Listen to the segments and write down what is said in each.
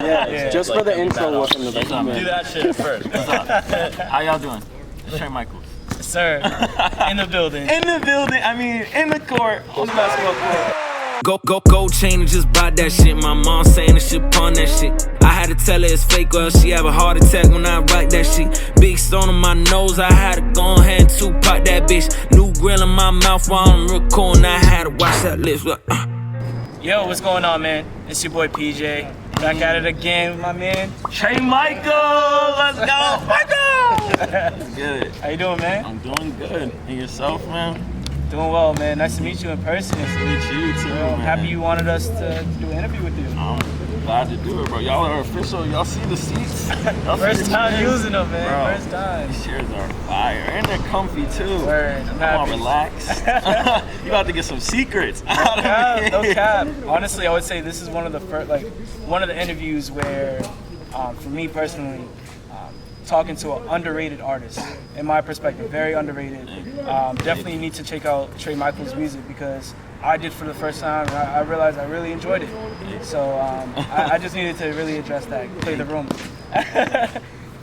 Yeah, just for the intro, welcome to the Do that shit first. What's up? How y'all doing? It's Tre Michaels. Sir, in the building. In the building, I mean, in the court, on the basketball court. Gold chain and just bought that shit. My mom saying that shit pawn that shit. I had to tell her it's fake or else she have a heart attack when I write that shit. Big stone on my nose, I had to go ahead and Tupac that bitch. New grill in my mouth while I'm recording, I had to watch that lips. Yo, what's going on, man? It's your boy PJ. Back at it again with my man, Tre Michaels, let's go, Michael! Let's get it. How you doing, man? I'm doing good. And yourself, man? Doing well, man. Nice to meet you in person. Nice to meet you too, man. I'm happy you wanted us to do an interview with you. I'm glad to do it, bro. Y'all are official. Y'all see the seats? First time using them, man. Bro, First time. These chairs are fire, and they're comfy too. Word. Come on, relax. You about to get some secrets. No cap. Honestly, I would say this is one of the first, one of the interviews where, for me personally, talking to an underrated artist, in my perspective, very underrated. Definitely need to check out Tre Michaels' music because I did for the first time and I realized I really enjoyed it. So I just needed to really address that, play the room.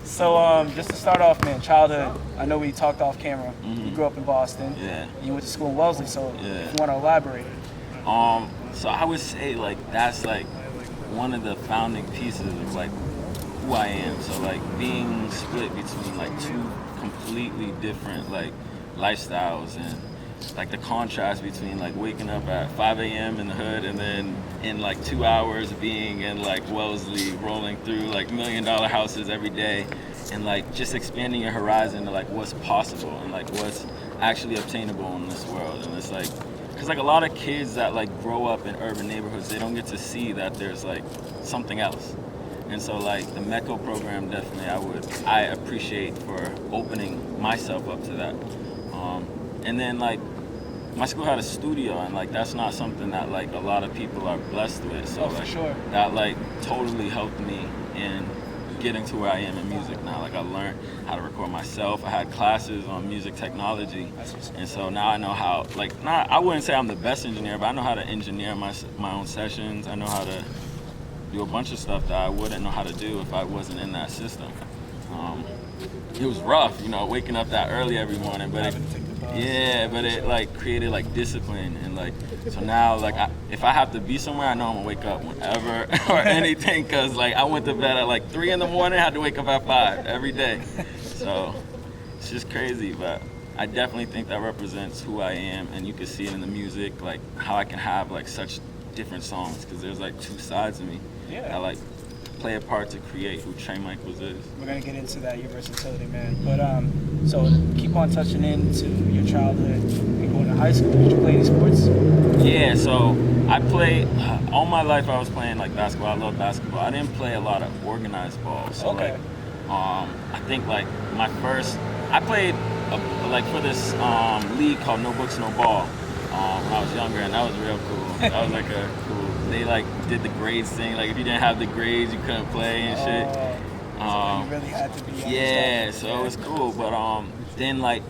So just to start off, man, childhood, I know we talked off camera. You grew up in Boston. Yeah. You went to school in Wellesley, so if you want to elaborate. So I would say that's one of the founding pieces of who I am. So being split between two completely different lifestyles and the contrast between waking up at 5 a.m. in the hood and then in 2 hours being in Wellesley, rolling through $1 million houses every day, and just expanding your horizon to what's possible and what's actually obtainable in this world. And it's because a lot of kids that grow up in urban neighborhoods, they don't get to see that there's something else. And so the MECO program, definitely I appreciate for opening myself up to that. And then my school had a studio, and that's not something that a lot of people are blessed with. So for sure. That totally helped me in getting to where I am in music now. I learned how to record myself. I had classes on music technology, and so now I know how. I wouldn't say I'm the best engineer, but I know how to engineer my own sessions. I know how to do a bunch of stuff that I wouldn't know how to do if I wasn't in that system. It was rough, waking up that early every morning, but it created discipline, and so now if I have to be somewhere, I know I'm gonna wake up whenever or anything, because I went to bed at 3 in the morning, I had to wake up at 5 every day. So it's just crazy, but I definitely think that represents who I am, and you can see it in the music, how I can have such different songs, because there's two sides of me. Yeah. I play a part to create who Tre Michaels is. We're gonna get into that, your versatility, man. But so keep on touching into your childhood and going to high school. Did you play any sports? Yeah, so I played all my life. I was playing basketball. I love basketball. I didn't play a lot of organized ball. So okay. I think my first, I played for this league called No Books No Ball when I was younger, and that was real cool. That was a cool. They did the grades thing. If you didn't have the grades, you couldn't play and shit. So you really had to be. Yeah, so it was cool. But then I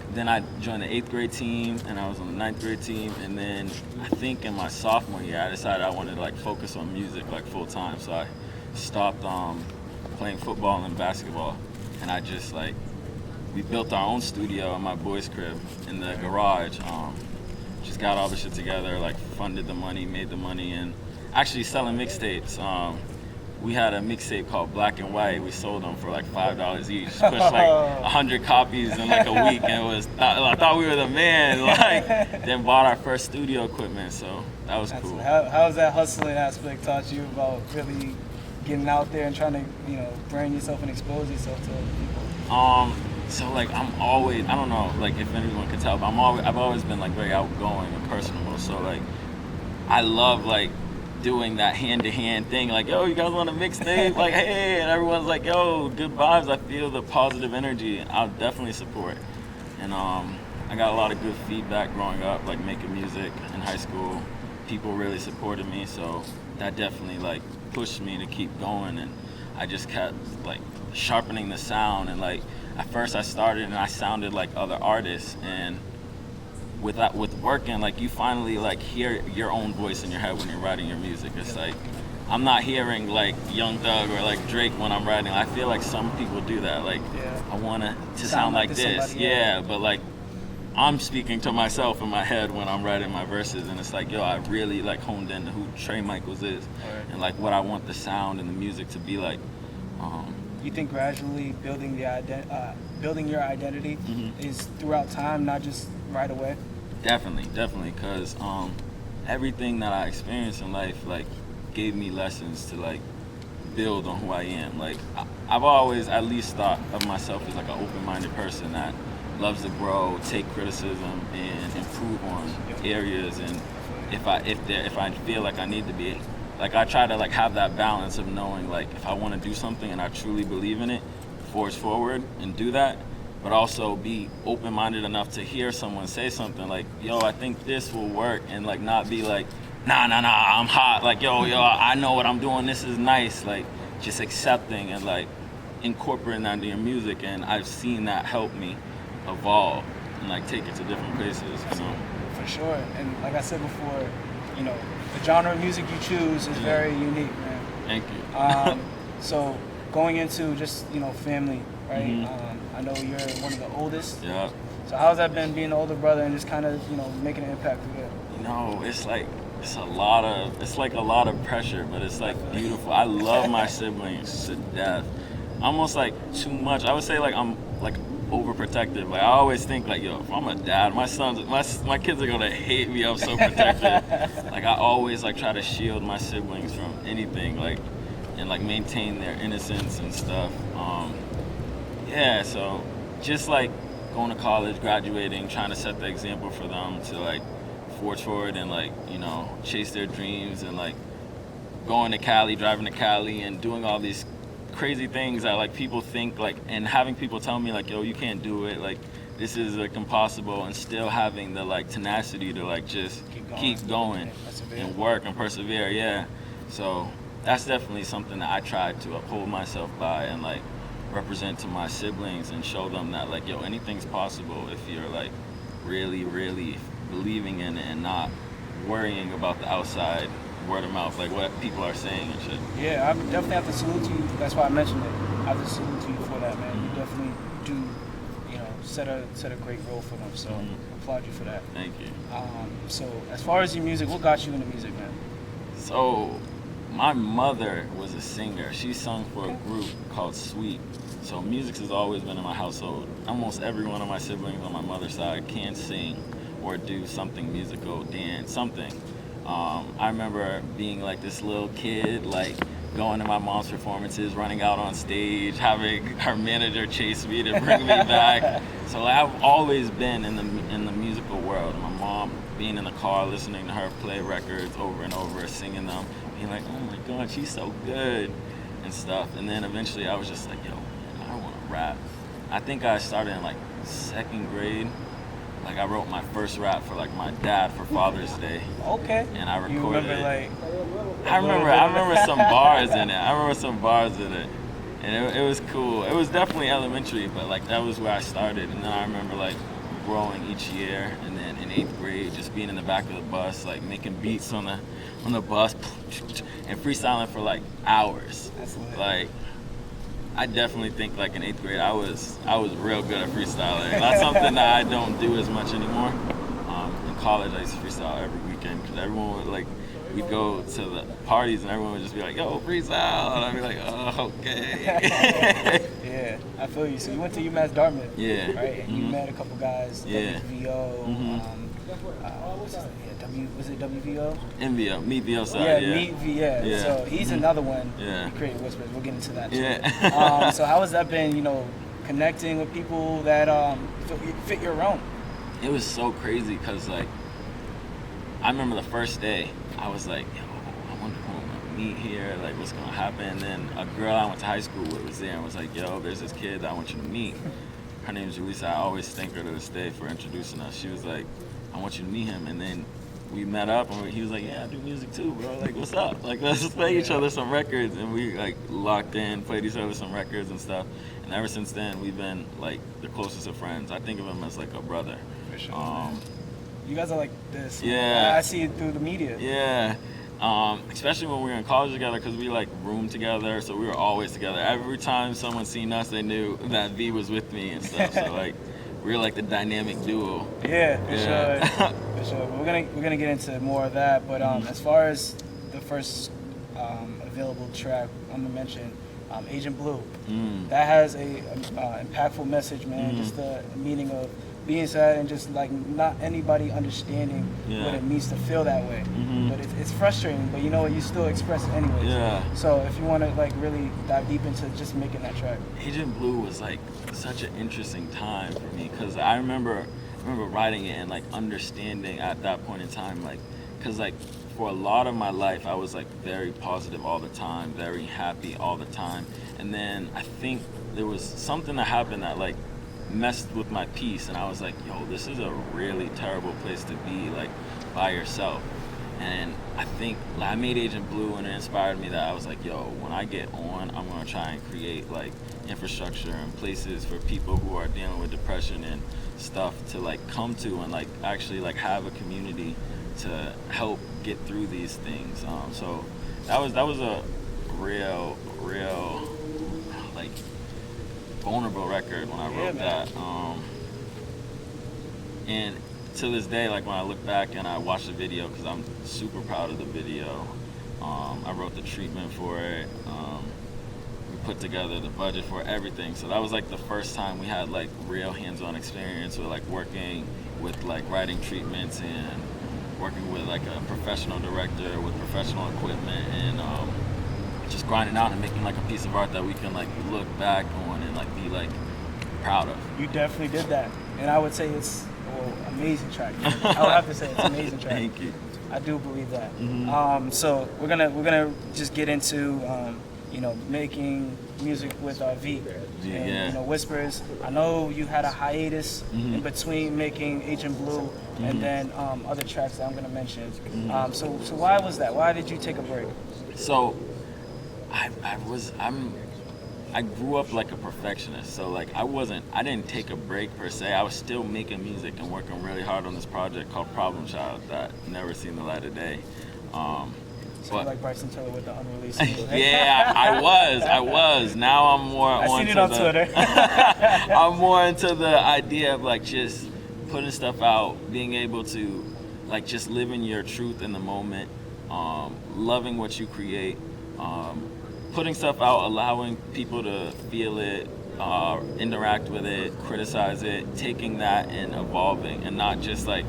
joined the 8th grade team, and I was on the 9th grade team, and then I think in my sophomore year, I decided I wanted to focus on music full time. So I stopped playing football and basketball, and I just we built our own studio in my boys' crib in the garage. Just got all the shit together, funded the money, made the money, and actually selling mixtapes. We had a mixtape called Black and White. We sold them for $5 each. Pushed 100 copies in a week, and I thought we were the man. Then bought our first studio equipment, so that was cool. How's that hustling aspect taught you about really getting out there and trying to brand yourself and expose yourself to other people? So I'm always, I don't know if anyone could tell, but I've always been very outgoing and personable. So I love doing that hand-to-hand thing, yo, you guys want a mixtape? Hey, and everyone's yo, good vibes. I feel the positive energy. I'll definitely support. And I got a lot of good feedback growing up, making music in high school. People really supported me, so that definitely pushed me to keep going. And I just kept sharpening the sound, and at first I started and I sounded like other artists, and with working, you finally hear your own voice in your head when you're writing your music. It's I'm not hearing like Young Thug or like Drake when I'm writing. I feel like some people do that. Like, I want to sound like this. Yeah, but like I'm speaking to myself in my head when I'm writing my verses, and it's like, yo, I really like honed into who Tre Michaels is, and like what I want the sound and the music to be like. You think gradually building your identity is throughout time, not just right away? Definitely, because everything that I experienced in life like gave me lessons to like build on who I am. Like I've always at least thought of myself as like an open-minded person that loves to grow, take criticism, and improve on areas. And if I feel like I need to be, like I try to like have that balance of knowing like if I want to do something and I truly believe in it, forge forward and do that, but also be open-minded enough to hear someone say something like, yo, I think this will work, and like not be like, nah, I'm hot, like yo, I know what I'm doing, this is nice. Like just accepting and like incorporating that into your music, and I've seen that help me evolve and like take it to different places, you know? For sure. And like I said before, you know, the genre of music you choose is very unique, man. Thank you. So going into just, you know, family, right? I know you're one of the oldest. Yeah. So how's that been being the older brother and just kind of, you know, making an impact with it? You know, it's like a lot of pressure, but it's like beautiful. I love my siblings to death. Almost like too much. I would say like I'm like overprotective. Like I always think like, yo, if I'm a dad, my kids are gonna hate me. I'm so protective. Like I always like try to shield my siblings from anything, like, and like maintain their innocence and stuff. Yeah, so just like going to college, graduating, trying to set the example for them to like forge forward and like, you know, chase their dreams, and like going to Cali, driving to Cali, and doing all these crazy things that like people think like, and having people tell me like, yo, you can't do it, like this is like impossible, and still having the like tenacity to like just keep going and work and persevere. Yeah, so that's definitely something that I tried to uphold myself by and like represent to my siblings and show them that like, yo, anything's possible if you're like really believing in it and not worrying about the outside word of mouth, like what people are saying and shit. Yeah, I definitely have to salute you. That's why I mentioned it. I have to salute you for that, man. You definitely do, you know, set a great role for them. So applaud you for that. Thank you. So as far as your music, what got you into music, man? So my mother was a singer. She sung for a group called Sweet. So music has always been in my household. Almost every one of my siblings on my mother's side can sing or do something musical, dance, something. I remember being like this little kid, like going to my mom's performances, running out on stage, having her manager chase me to bring me back. So like, I've always been in the musical world. My mom being in the car, listening to her play records over and over, singing them, being like, oh my God, she's so good and stuff. And then eventually I was just like, yo, man, I want to rap. I think I started in like 2nd grade. Like I wrote my first rap for like my dad for Father's Day. Okay. And I recorded you remember, it. Like, I remember some bars in it. And it was cool. It was definitely elementary, but like that was where I started. And then I remember like growing each year, and then in 8th grade just being in the back of the bus, like making beats on the bus and freestyling for like hours. That's lit. Like I definitely think like in 8th grade I was real good at freestyling. That's something that I don't do as much anymore. In college I used to freestyle every weekend because everyone would like, we'd go to the parties and everyone would just be like, yo, freestyle, and I'd be like, oh, okay. Yeah, I feel you. So you went to UMass Dartmouth, yeah, right? And you met a couple guys, yeah. WVO, was it WVO? MVO, Meet VO side, yeah. Meet V, yeah. So he's another one. Yeah. He created Whispers. We'll get into that too. Yeah. So how has that been, you know, connecting with people that fit your realm? It was so crazy because like, I remember the first day, I was like, yo, I wonder who I'm gonna meet here, like what's gonna happen. And then a girl I went to high school with was there and was like, yo, there's this kid that I want you to meet. Her name's Julissa. I always thank her to this day for introducing us. She was like, I want you to meet him. And then we met up and he was like, yeah, I do music too, bro. Like, what's up? Like, let's just play each other some records. And we like locked in, played each other some records and stuff. And ever since then, we've been like the closest of friends. I think of him as like a brother. For sure. You guys are like this. Yeah. I see it through the media. Yeah. Especially when we were in college together, because we like roomed together, so we were always together. Every time someone seen us, they knew that V was with me and stuff. So like we were like the dynamic duo. Yeah, for sure. For sure. But we're gonna get into more of that. But as far as the first available track, I'm gonna mention Agent Blue. That has a impactful message, man. Just the meaning of being sad and just like not anybody understanding what it means to feel that way. But it's frustrating, but you know what, you still express it anyways. So if you want to like really dive deep into just making that track. Agent Blue was like such an interesting time for me, because I remember writing it and like understanding at that point in time, like, because like for a lot of my life I was like very positive all the time, very happy all the time, and then I think there was something that happened that like messed with my peace, and I was like, yo, this is a really terrible place to be, like by yourself. And I think I made Agent Blue, and it inspired me that I was like, yo, when I get on, I'm gonna try and create like infrastructure and places for people who are dealing with depression and stuff to like come to, and like actually like have a community to help get through these things. So that was a real like vulnerable record when I wrote that. And to this day, like when I look back and I watch the video, because I'm super proud of the video. I wrote the treatment for it. We put together the budget for everything. So that was like the first time we had like real hands-on experience with like working with like writing treatments and working with like a professional director with professional equipment, and just grinding out and making like a piece of art that we can like look back on and like be like proud of. You definitely did that, and I would say it's amazing track. I would have to say it's an amazing track. Thank you. I do believe that. So we're gonna just get into making music with V. And, Whispers. I know you had a hiatus in between making Agent Blue and then other tracks that I'm gonna mention. So why was that? Why did you take a break? So I grew up like a perfectionist, so like I didn't take a break per se. I was still making music and working really hard on this project called Problem Child that never seen the light of day. So like Bryson Tiller with the unreleased. Yeah, I was. Now I'm more I seen it on Twitter. I'm more into the idea of like just putting stuff out, being able to like just living your truth in the moment, loving what you create, putting stuff out, allowing people to feel it, interact with it, criticize it, taking that and evolving, and not just like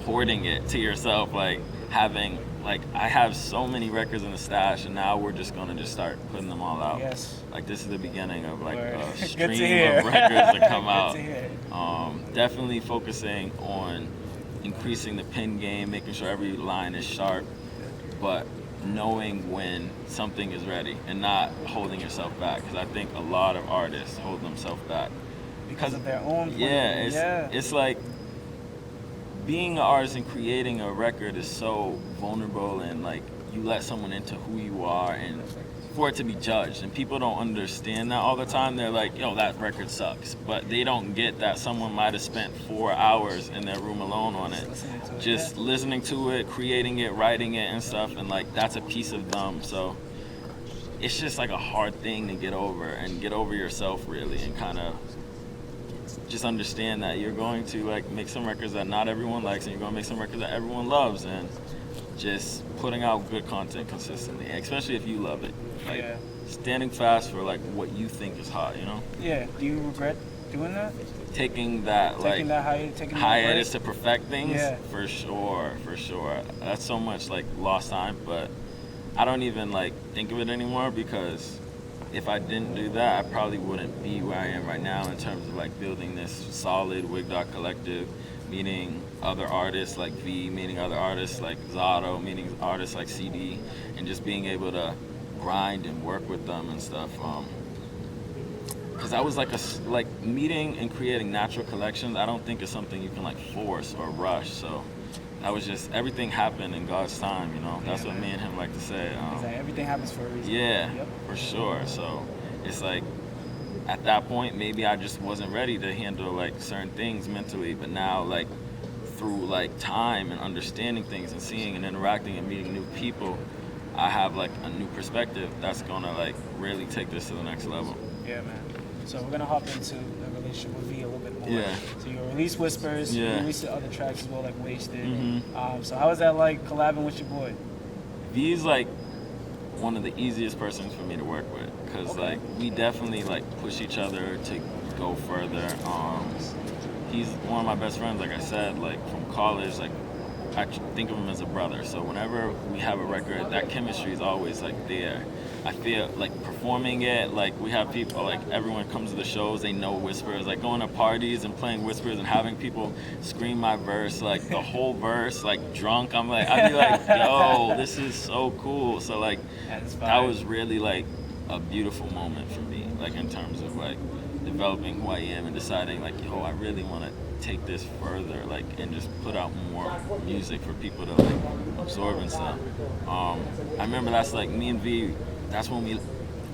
hoarding it to yourself, like having like I have so many records in the stash, and now we're just gonna just start putting them all out. Yes. Like this is the beginning of like a Good to stream hear. of records that come Good out. to hear. Definitely focusing on increasing the pen game, making sure every line is sharp, but knowing when something is ready and not holding yourself back. Because I think a lot of artists hold themselves back because of their own. It's like being an artist and creating a record is so vulnerable, and like you let someone into who you are, and for it to be judged, and people don't understand that all the time. They're like, yo, that record sucks, but they don't get that someone might have spent 4 hours in their room alone on it, just listening to it, creating it, writing it and stuff, and like that's a piece of them. So it's just like a hard thing to get over yourself really, and kind of just understand that you're going to like make some records that not everyone likes, and you're going to make some records that everyone loves, and just putting out good content consistently, especially if you love it. Like standing fast for like what you think is hot, you know? Yeah. Do you regret doing that? Taking that hiatus to perfect things? Yeah. For sure. That's so much like lost time, but I don't even like think of it anymore, because if I didn't do that, I probably wouldn't be where I am right now in terms of like building this solid Wig Dot collective, meeting other artists like V, meeting other artists like Zato, meeting artists like CD, and just being able to grind and work with them and stuff. Because I was like meeting and creating natural collections, I don't think is something you can like force or rush. So that was just, everything happened in God's time, you know? That's what me and him like to say. Everything happens for a reason. Yeah, for sure. So it's like, at that point, maybe I just wasn't ready to handle like certain things mentally, but now like through like time and understanding things and seeing and interacting and meeting new people, I have like a new perspective that's gonna like really take this to the next level. Yeah, man. So we're gonna hop into the relationship with V a little bit more. Yeah. So you release Whispers, you Yeah. release the other tracks as well, like Wasted. Mm-hmm. So how was that like collabing with your boy? V's like one of the easiest persons for me to work with, because like we definitely like push each other to go further. He's one of my best friends, like I said, like from college. Like I think of him as a brother. So whenever we have a record, that chemistry is always like there. I feel like performing it, like we have people, like everyone comes to the shows, they know Whispers, like going to parties and playing Whispers and having people scream my verse, like the whole verse, like drunk. I'd be like, yo, this is so cool. So like that was really like a beautiful moment for me, like in terms of like developing who I am and deciding like, yo, I really want to take this further, like, and just put out more music for people to like absorb and stuff. I remember that's like me and V, that's when we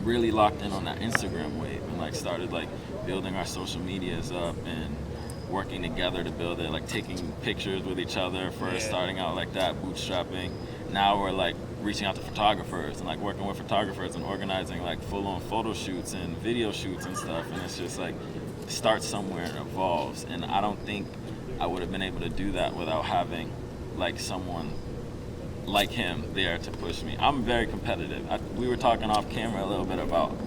really locked in on that Instagram wave and like started like building our social medias up and working together to build it, like taking pictures with each other first, starting out like that, bootstrapping. Now we're like reaching out to photographers and like working with photographers and organizing like full-on photo shoots and video shoots and stuff. And it's just like starts somewhere and evolves. And I don't think I would have been able to do that without having like someone like him there to push me. I'm very competitive. We were talking off camera a little bit about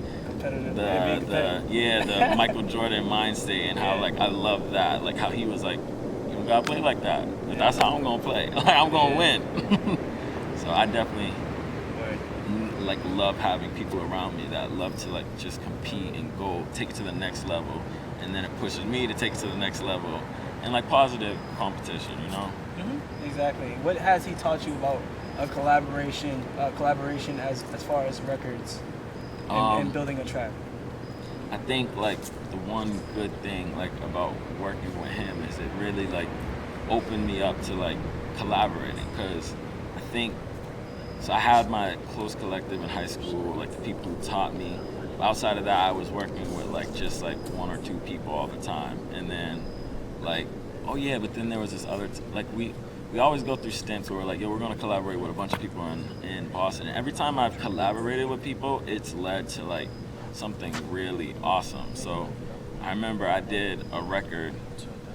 the Michael Jordan mind state and how like I love that, like how he was like, you don't gotta play like that. But that's how I'm gonna play. Like I'm gonna win. So I definitely like love having people around me that love to like just compete and go take it to the next level, and then it pushes me to take it to the next level, and like positive competition, you know. Exactly. What has he taught you about a collaboration as far as records and building a track? I think like the one good thing like about working with him is it really like opened me up to like collaborating, because I think so I had my close collective in high school, like the people who taught me. Outside of that, I was working with like just like one or two people all the time, and then like but then there was this other like we always go through stints where we're like, yo, we're gonna collaborate with a bunch of people in Boston. And every time I've collaborated with people, it's led to like something really awesome. So I remember I did a record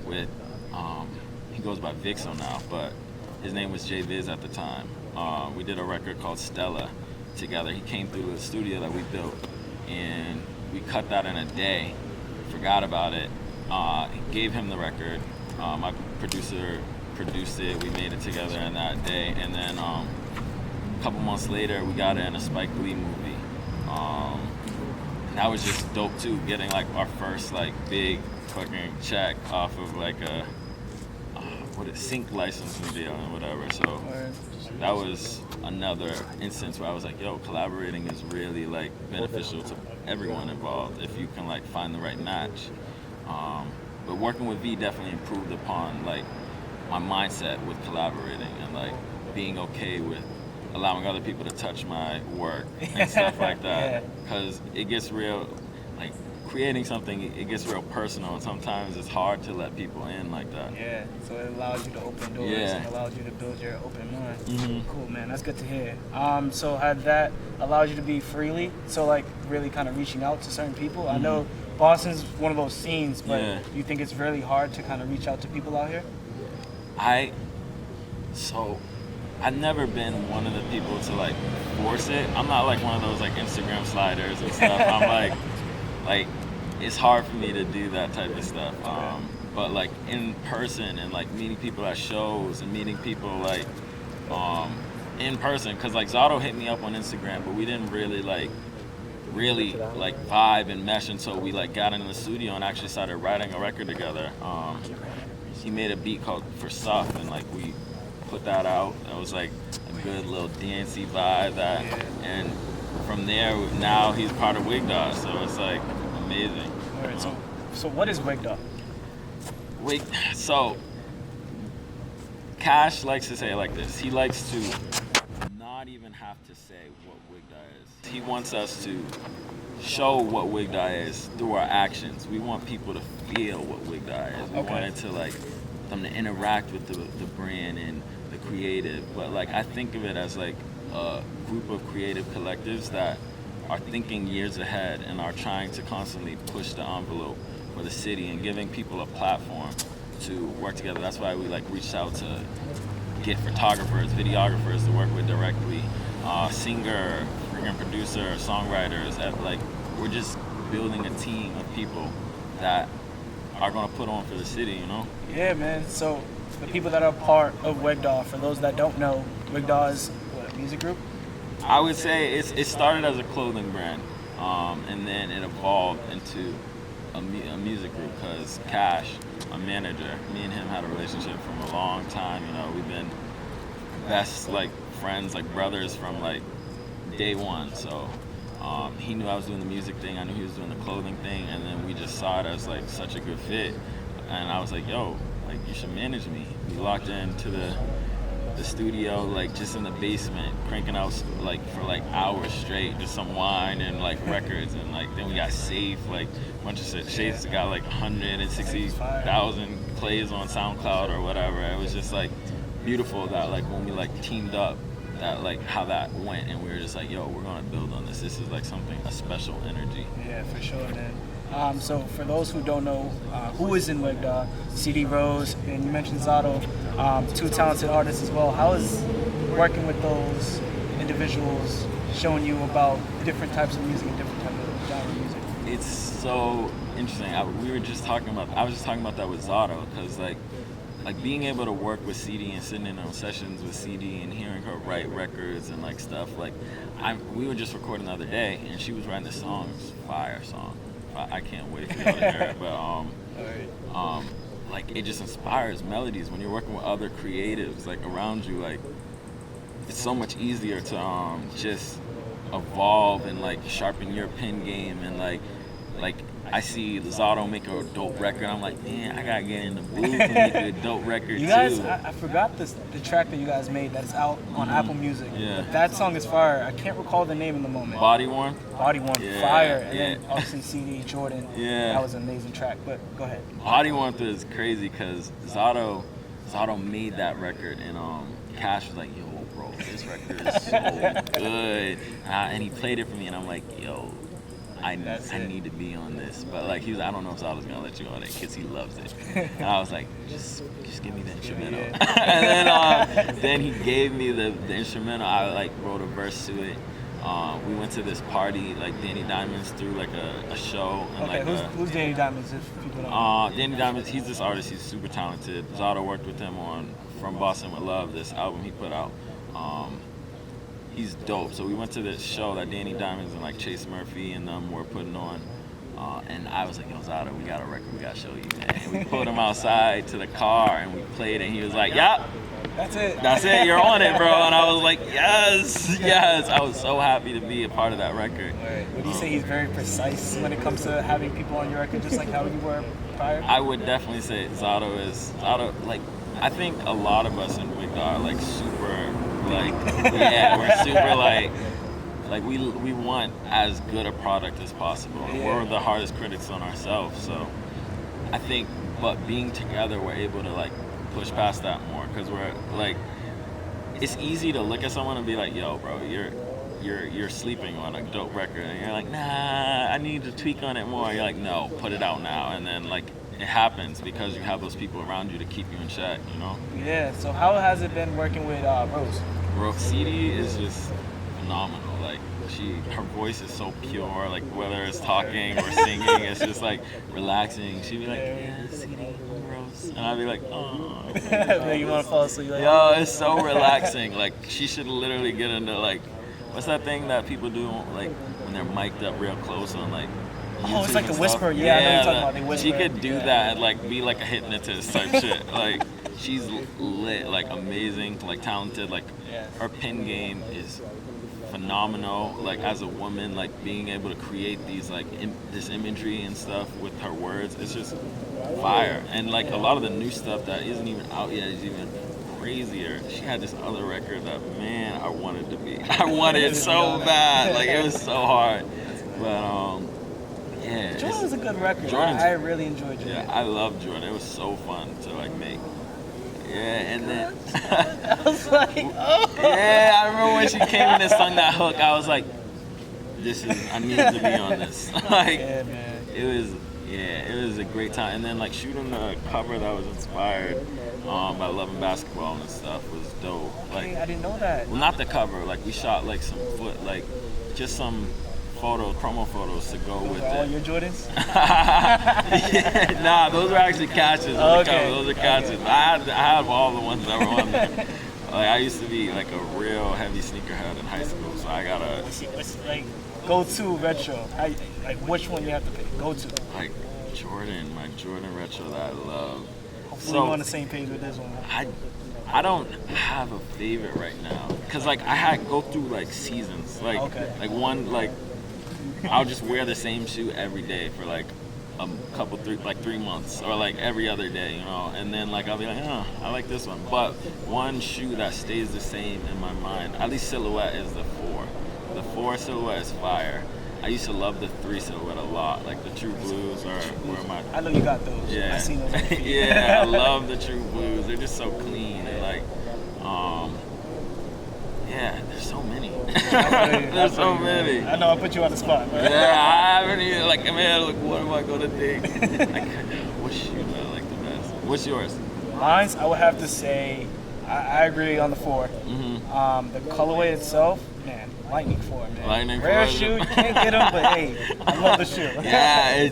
with he goes by Vixo now, but his name was J Viz at the time. We did a record called Stella together. He came through the studio that we built, and we cut that in a day. Forgot about it. Gave him the record. My producer produced it. We made it together in that day, and then a couple months later, we got it in a Spike Lee movie. And that was just dope too, getting like our first like big fucking check off of like a sync licensing deal and whatever. So that was another instance where I was like, yo, collaborating is really like beneficial to everyone involved if you can like find the right match. But working with V definitely improved upon like my mindset with collaborating and like being okay with allowing other people to touch my work and stuff like that. Because it gets real, like creating something, it gets real personal, and sometimes it's hard to let people in like that. Yeah, so it allows you to open doors and allows you to build your open mind. Cool, man, that's good to hear. So had that allowed you to be freely, so like really kind of reaching out to certain people? I know Boston's one of those scenes, but do you think it's really hard to kind of reach out to people out here? I've never been one of the people to like force it. I'm not like one of those like Instagram sliders and stuff. I'm like it's hard for me to do that type of stuff. But like in person and like meeting people at shows and meeting people like in person, because like Zato hit me up on Instagram, but we didn't really vibe and mesh until we like got into the studio and actually started writing a record together. He made a beat called For Stuff, and like we put that out. That was like a good little dancey vibe. And from there, now he's part of Wigda, so it's like amazing. All right, so what is Wigda? So Cash likes to say it like this. He likes to not even have to say what Wigda is. He wants us to show what Wigda is through our actions. We want people to feel what Wigda is. We want it to like them to interact with the brand and the creative. But like I think of it as like a group of creative collectives that are thinking years ahead and are trying to constantly push the envelope for the city and giving people a platform to work together. That's why we like reached out to get photographers, videographers to work with directly, singer, freaking producer, songwriters. Like we're just building a team of people that are gonna put on for the city, you know? Yeah, man. So the people that are part of Wigdaw, for those that don't know, Wigdaw is what, a music group? I would say it started as a clothing brand, and then it evolved into a music group because Cash, my manager, me and him had a relationship from a long time. You know, we've been best like friends, like brothers from like day one. So he knew I was doing the music thing, I knew he was doing the clothing thing, and then we just saw it as like such a good fit. And I was like, yo, like you should manage me. We locked into the studio, like just in the basement, cranking out like for like hours straight, just some wine and like records, and like then we got Safe, like a bunch of Shades got like 160,000 plays on SoundCloud or whatever. It was just like beautiful that like when we like teamed up, that like how that went, and we were just like, yo, we're gonna build on this. This is like something, a special energy. Yeah, for sure, man. So for those who don't know, who is in Wigdaw, CD Rose, and you mentioned Zato, two talented artists as well. How is working with those individuals showing you about different types of music and different types of genre of music? It's so interesting. I was just talking about that with Zato, because like being able to work with CD and sitting in on sessions with CD and hearing her write records and like stuff, like we were just recording the other day and she was writing this song, it's a fire song. I can't wait for y'all to hear it, but like it just inspires melodies when you're working with other creatives like around you. Like it's so much easier to just evolve and like sharpen your pen game, and like I see Zato make a dope record. I'm like, man, I gotta get in the booth and make a dope record you guys, too. I forgot the track that you guys made that's out on Apple Music. Yeah. But that song is fire. I can't recall the name in the moment. Body Worn? Body Worn, Yeah, fire. And yeah. then obviously CD, Jordan. Yeah. That was an amazing track, but go ahead. Body Worn is crazy because Zato made that record, and Cash was like, yo, bro, this record is so good. And he played it for me, and I'm like, yo, I need to be on this. But like he was, I don't know if Zato's gonna let you on it because he loves it. And I was like, just give me the instrumental. And then he gave me the instrumental. I like wrote a verse to it. We went to this party, like Danny Diamonds threw like a show. And Okay, like who's Danny Diamonds, if people don't know? Danny Diamonds, he's this artist, he's super talented. Zato worked with him on From Boston with Love, this album he put out. He's dope. So we went to this show that Danny Diamonds and like Chase Murphy and them were putting on. And I was like, yo, Zato, we got a record we gotta show you, man. And we pulled him outside to the car and we played, and he was like, yep. That's it, you're on it, bro. And I was like, yes. I was so happy to be a part of that record. Would you say he's very precise when it comes to having people on your record, just like how you were prior? I would definitely say Zato, like, I think a lot of us in Wigdaw are like super, like, yeah, we're super like we want as good a product as possible. Yeah. We're the hardest critics on ourselves, so I think, but being together, we're able to like push past that more, because we're like, it's easy to look at someone and be like, yo, bro, you're sleeping on a dope record, and you're like, nah, I need to tweak on it more. You're like, no, put it out now. And then like it happens because you have those people around you to keep you in check, you know? Yeah, so how has it been working with Rose? CD is just phenomenal. Like her voice is so pure, like whether it's talking or singing, it's just like relaxing. She'd be like, yeah, CD, Rose. And I'd be like, oh. You want to fall asleep? Like, yo, it's so relaxing. Like she should literally get into like, what's that thing that people do like when they're mic'd up real close on like YouTube it's like the and whisper. stuff? Yeah, I know you're talking about. They whisper. She could do that and like be like a hypnotist type shit. Like she's lit, like amazing, like talented. Like her pen game is phenomenal. Like as a woman, like being able to create these like this imagery and stuff with her words, it's just fire. And like a lot of the new stuff that isn't even out yet is even crazier. She had this other record that, man, I wanted it so bad. Like it was so hard. But yeah, Jordan was a good record. Jordan's, I really enjoyed Jordan. Yeah, I love Jordan. It was so fun to like make. Yeah, and then I was like, oh. yeah, I remember when she came in and sung that hook. I was like, I need to be on this. Like, Yeah, man. it was a great time. And then like shooting the cover that was inspired by Love and Basketball and stuff was dope. Like, I didn't know that. well, not the cover. Like we shot like some just some promo photos to go with All it. your Jordans? Yeah, nah, those are actually catches on the Okay. cover. Those are catches. I had all the ones that were on there. Like I used to be like a real heavy sneakerhead in high school, so I gotta What's like go-to retro? Like which one you have to pick? Go-to. like my Jordan retro that I love. Hopefully we're on the same page with this one. I don't have a favorite right now, cause like I go through like seasons. Like Okay. like one like I'll just wear the same shoe every day for like a couple 3 months, or like every other day, you know, and then like I'll be like, oh, I like this one. But one shoe that stays the same in my mind, at least silhouette, is the 4. The 4 silhouette is fire. I used to love the 3 silhouette a lot, like the True Blues were my. I know you got those. Yeah. I seen those. On the feed. Yeah, I love the True Blues. They're just so clean and like, yeah, there's so many. There's so many. I know I put you on the spot. But Yeah, I haven't even like, man, like, what am I gonna think? Like, what shoe do I like the best? What's yours? Mine's, I would have to say, I agree on the 4. Mm-hmm. The colorway itself, man, Lightning 4, man. Lightning Rare 4. shoe, you can't get them, but hey, I love the shoe. Yeah,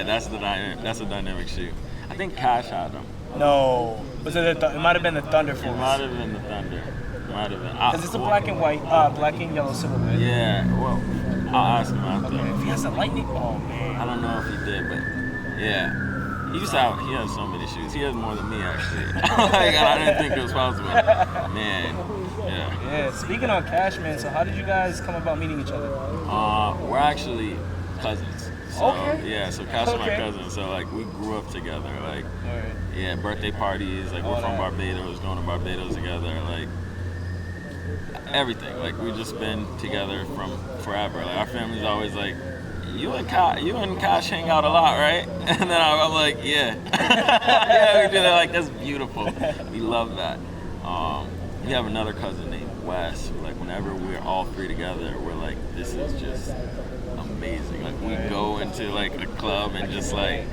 that's a dynamic shoe. I think Cash had them. No, was it might have been the Thunder Force. It might have been the Thunder. Might have been. Because it's a black and white, black and yellow silhouette. Yeah, well, I'll ask him after. Okay, if he has the Lightning, oh man. I don't know if he did, but yeah. He has so many shoes. He has more than me, actually. Like, I didn't think it was possible. Man, yeah. Yeah, speaking on Cash, man, so how did you guys come about meeting each other? We're actually cousins. So, Okay. Yeah, so Cash is my Okay. cousin. So, like, we grew up together. Like, All right. yeah, birthday parties. Like, we're from Barbados, going to Barbados together. Like, everything. Like, we've just been together from forever. Like, our family's always like, you and Cash hang out a lot, right? And then I'm like, yeah. Yeah, we do that. Like, that's beautiful. We love that. We have another cousin named Wes. Like, whenever we're all 3 together, we're like, this is just amazing. Like, we go into like a club and just like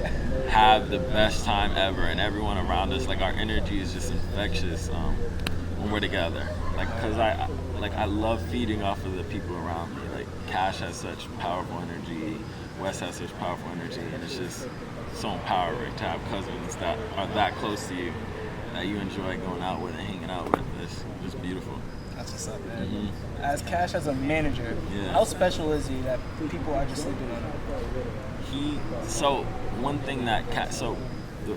have the best time ever, and everyone around us, like, our energy is just infectious when we're together. Like, cause I love feeding off of the people around me. Like, Cash has such powerful energy, Wes has such powerful energy, and it's just so empowering to have cousins that are that close to you, that you enjoy going out with and hanging out with. It's just beautiful. That's what's up, man. Mm-hmm. As Cash as a manager, Yeah. how special is he that people are just sleeping on him? One thing that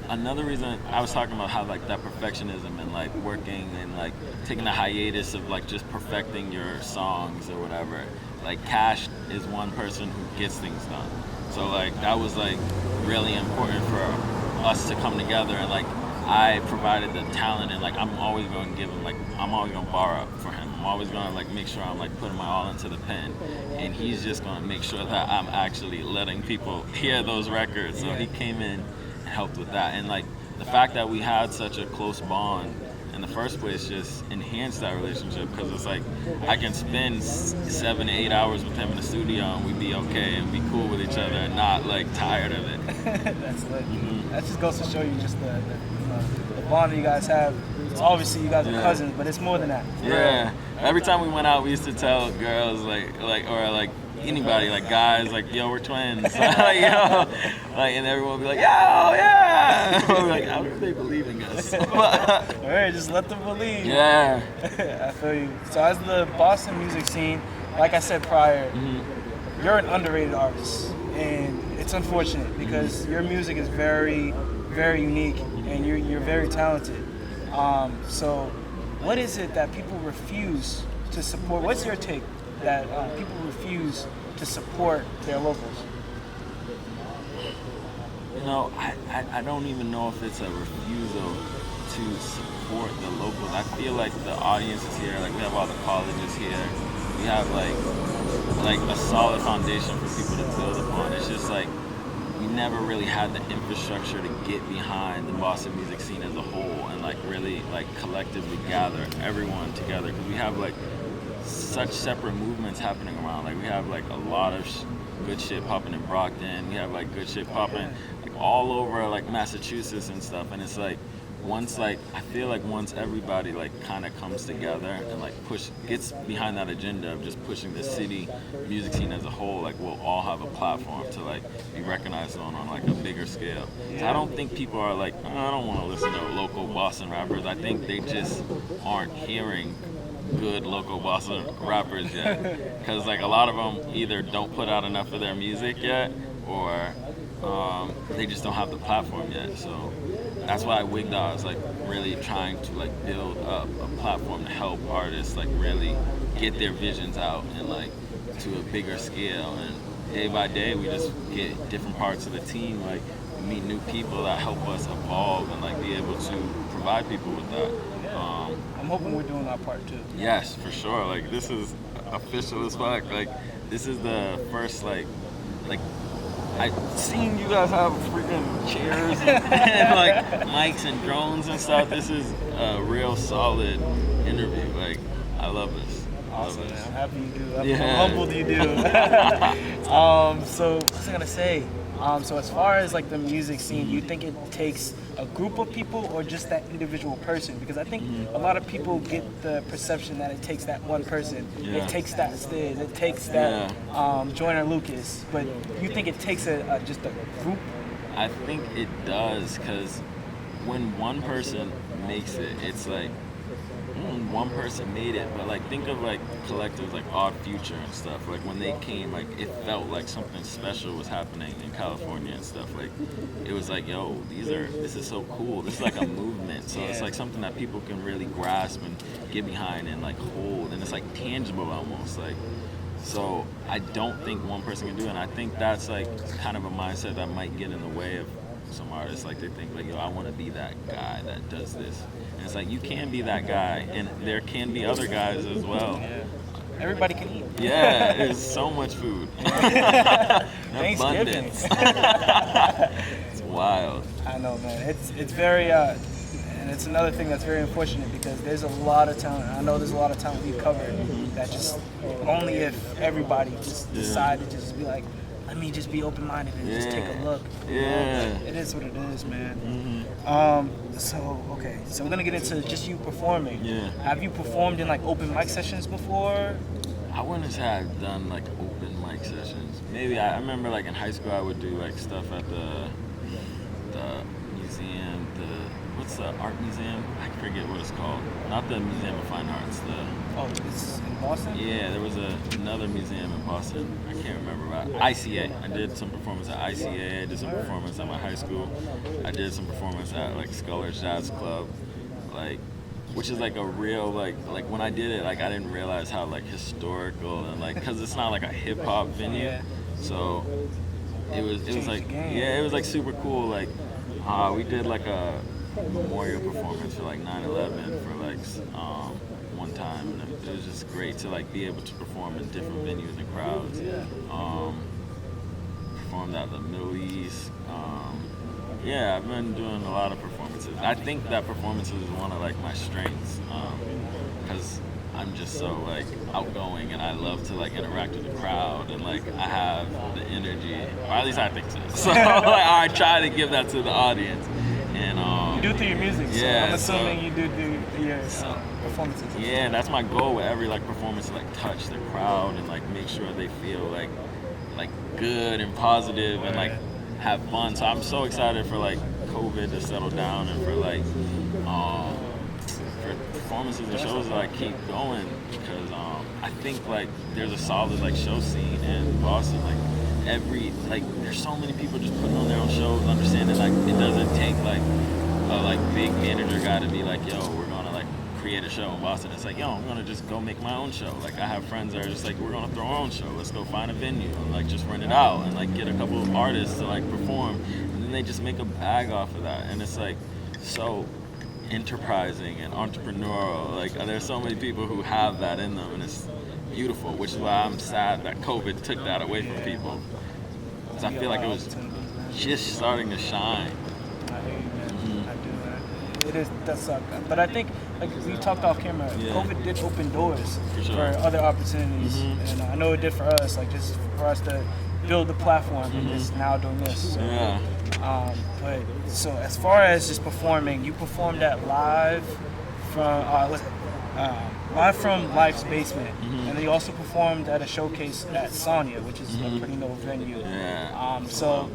another reason I was talking about how like that perfectionism and like working and like taking a hiatus of like just perfecting your songs or whatever. Like, Cash is one person who gets things done. So like that was like really important for us to come together, and like I provided the talent, and like I'm always going to give him, like I'm always going to borrow for him. I'm always going to like make sure I'm like putting my all into the pen, and he's just going to make sure that I'm actually letting people hear those records. So he came in and helped with that, and like the fact that we had such a close bond in the first place just enhanced that relationship, because it's like I can spend 7 to 8 hours with him in the studio and we'd be okay and be cool with each other and not like tired of it. That's lit. That just goes to show you just the bond that you guys have. It's obviously you guys are cousins, but it's more than that. Yeah. Every time we went out, we used to tell girls or anybody, like guys, like, yo, we're twins. Like, yo, like, and everyone would be like, yo, yeah. We'd be like, how do they believe in us? All right, just let them believe. Yeah. I feel you. So as the Boston music scene, like I said prior, you're an underrated artist, and it's unfortunate because your music is very, very unique, and you're very talented. So what is it that people refuse to support? What's your take that people refuse to support their locals? You know, I don't even know if it's a refusal to support the locals. I feel like the audience is here, like we have all the colleges here. We have like a solid foundation for people to build upon. It's just like we never really had the infrastructure to get behind the Boston music scene as a whole and like really like collectively gather everyone together, because we have like such separate movements happening around. Like we have like a lot of good shit popping in Brockton. We have like good shit popping like all over like Massachusetts and stuff. And it's like I feel like once everybody like kind of comes together and like gets behind that agenda of just pushing the city music scene as a whole, like we'll all have a platform to like be recognized on like a bigger scale. So I don't think people are like, I don't want to listen to local Boston rappers. I think they just aren't hearing good local Boston rappers yet, because like a lot of them either don't put out enough of their music yet, or they just don't have the platform yet. So that's why Wigdog is like really trying to like build up a platform to help artists like really get their visions out and like to a bigger scale. And day by day we just get different parts of the team, like meet new people that help us evolve and like be able to provide people with that. I'm hoping we're doing our part too. Yes, for sure. Like this is official as fuck. Like this is the first like I've seen you guys have freaking chairs and like mics and drones and stuff. This is a real solid interview. Like I love this. Awesome, man. I'm happy you do. Yeah. I'm humbled you do. So what was I gonna say? So as far as like the music scene, you think it takes a group of people or just that individual person? Because I think a lot of people get the perception that it takes that one person. Yeah. It takes that Stiz. It takes that Joyner Lucas. But you think it takes just a group? I think it does, because when one person makes it, it's like one person made it. But like think of like collectives like Odd Future and stuff. Like when they came, like it felt like something special was happening in California and stuff. Like it was like, yo, this is so cool. This is like a movement. So it's like something that people can really grasp and get behind and like hold, and it's like tangible almost. Like, so I don't think one person can do it. And I think that's like kind of a mindset that might get in the way of some artists. Like they think like, yo, I want to be that guy that does this. And it's like, you can be that guy, and there can be other guys as well. Yeah. Everybody can eat. Yeah, there's so much food. Thanksgiving. It's wild. I know, man. It's very and it's another thing that's very unfortunate, because there's a lot of talent. I know there's a lot of talent we've covered that just only if everybody just decided to just be like, let me just be open-minded and just take a look. Yeah. It is what it is, man. So we're gonna get into just you performing. Yeah. Have you performed in like open mic sessions before? I wouldn't say I've done like open mic sessions. Maybe I remember like in high school I would do like stuff at the museum, what's the art museum? I forget what it's called. Not the Museum of Fine Arts. It's in Boston? Yeah, there was another museum in Boston. I can't remember about ICA. I did some performance at ICA. I did some performance at my high school. I did some performance at like Scullers Jazz Club, like, which is like a real like when I did it, like I didn't realize how like historical and like, because it's not like a hip hop venue, so it was like it was like super cool. Like we did like a memorial performance for like 9/11 for like one time, and it was just great to like be able to perform in different venues and crowds. Performed at the Middle East. I've been doing a lot of performances. I think that performances is one of like my strengths, because I'm just so like outgoing, and I love to like interact with the crowd, and like I have the energy, or at least I think so. So like, I try to give that to the audience. And you do through your music, so I'm assuming you do through your performances. Yeah, and that's my goal with every like performance, to like touch the crowd and like make sure they feel like good and positive and like have fun. So I'm so excited for like COVID to settle down, and for like for performances and shows to like keep going, because I think like there's a solid like show scene in Boston. Like there's so many people just putting on their own shows, understanding like it doesn't take like a big manager guy to be like, yo, we're gonna like create a show in Boston. It's like, yo, I'm gonna just go make my own show. Like I have friends that are just like, we're gonna throw our own show. Let's go find a venue and like just rent it out and like get a couple of artists to like perform, and then they just make a bag off of that. And it's like so enterprising and entrepreneurial. Like there's so many people who have that in them, and it's beautiful, which is why I'm sad that COVID took that away from people. because I feel like it was just starting to shine. I hear you, man. I do, man. It does suck. But I think, like we talked off camera, COVID did open doors for other opportunities. And I know it did for us, like just for us to build the platform and just now doing this. So, but so as far as just performing, you performed at live from Life's Basement, and then you also performed at a showcase at Sonya, which is a pretty noble venue. So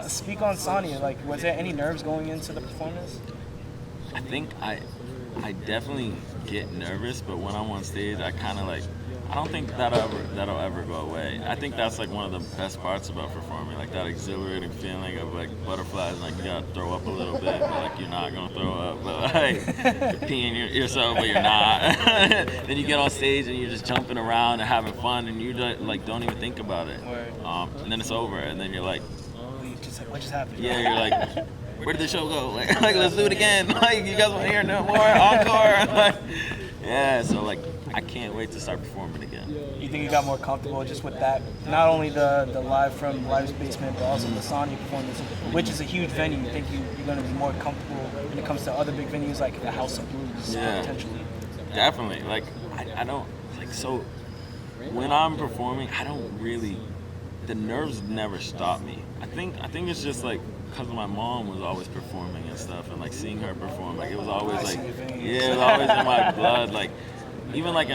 speak on Sonya. Like, was there any nerves going into the performance? I think I definitely get nervous, but when I'm on stage, I kind of like, I don't think that'll ever go away. I think that's like one of the best parts about performing, like that exhilarating feeling of like butterflies, and like you gotta throw up a little bit, but like you're not gonna throw up, but like you're peeing yourself, but you're not. Then you get on stage and you're just jumping around and having fun, and you like don't even think about it. And then it's over, and then you're like, what just happened? Yeah, you're like, where did the show go? Like let's do it again. Like, you guys want to hear no more? Encore? Like, yeah, so like, I can't wait to start performing again. You think you got more comfortable just with that? Not only the live from Life's Basement, but also the Sonya performance, which is a huge venue. You think you're going to be more comfortable when it comes to other big venues like the House of Blues, potentially? Definitely. Like, I don't, like, so when I'm performing, I don't really, the nerves never stop me. I think it's just like, because my mom was always performing and stuff, and like seeing her perform, like it was always like, it was always in my blood. Like, even like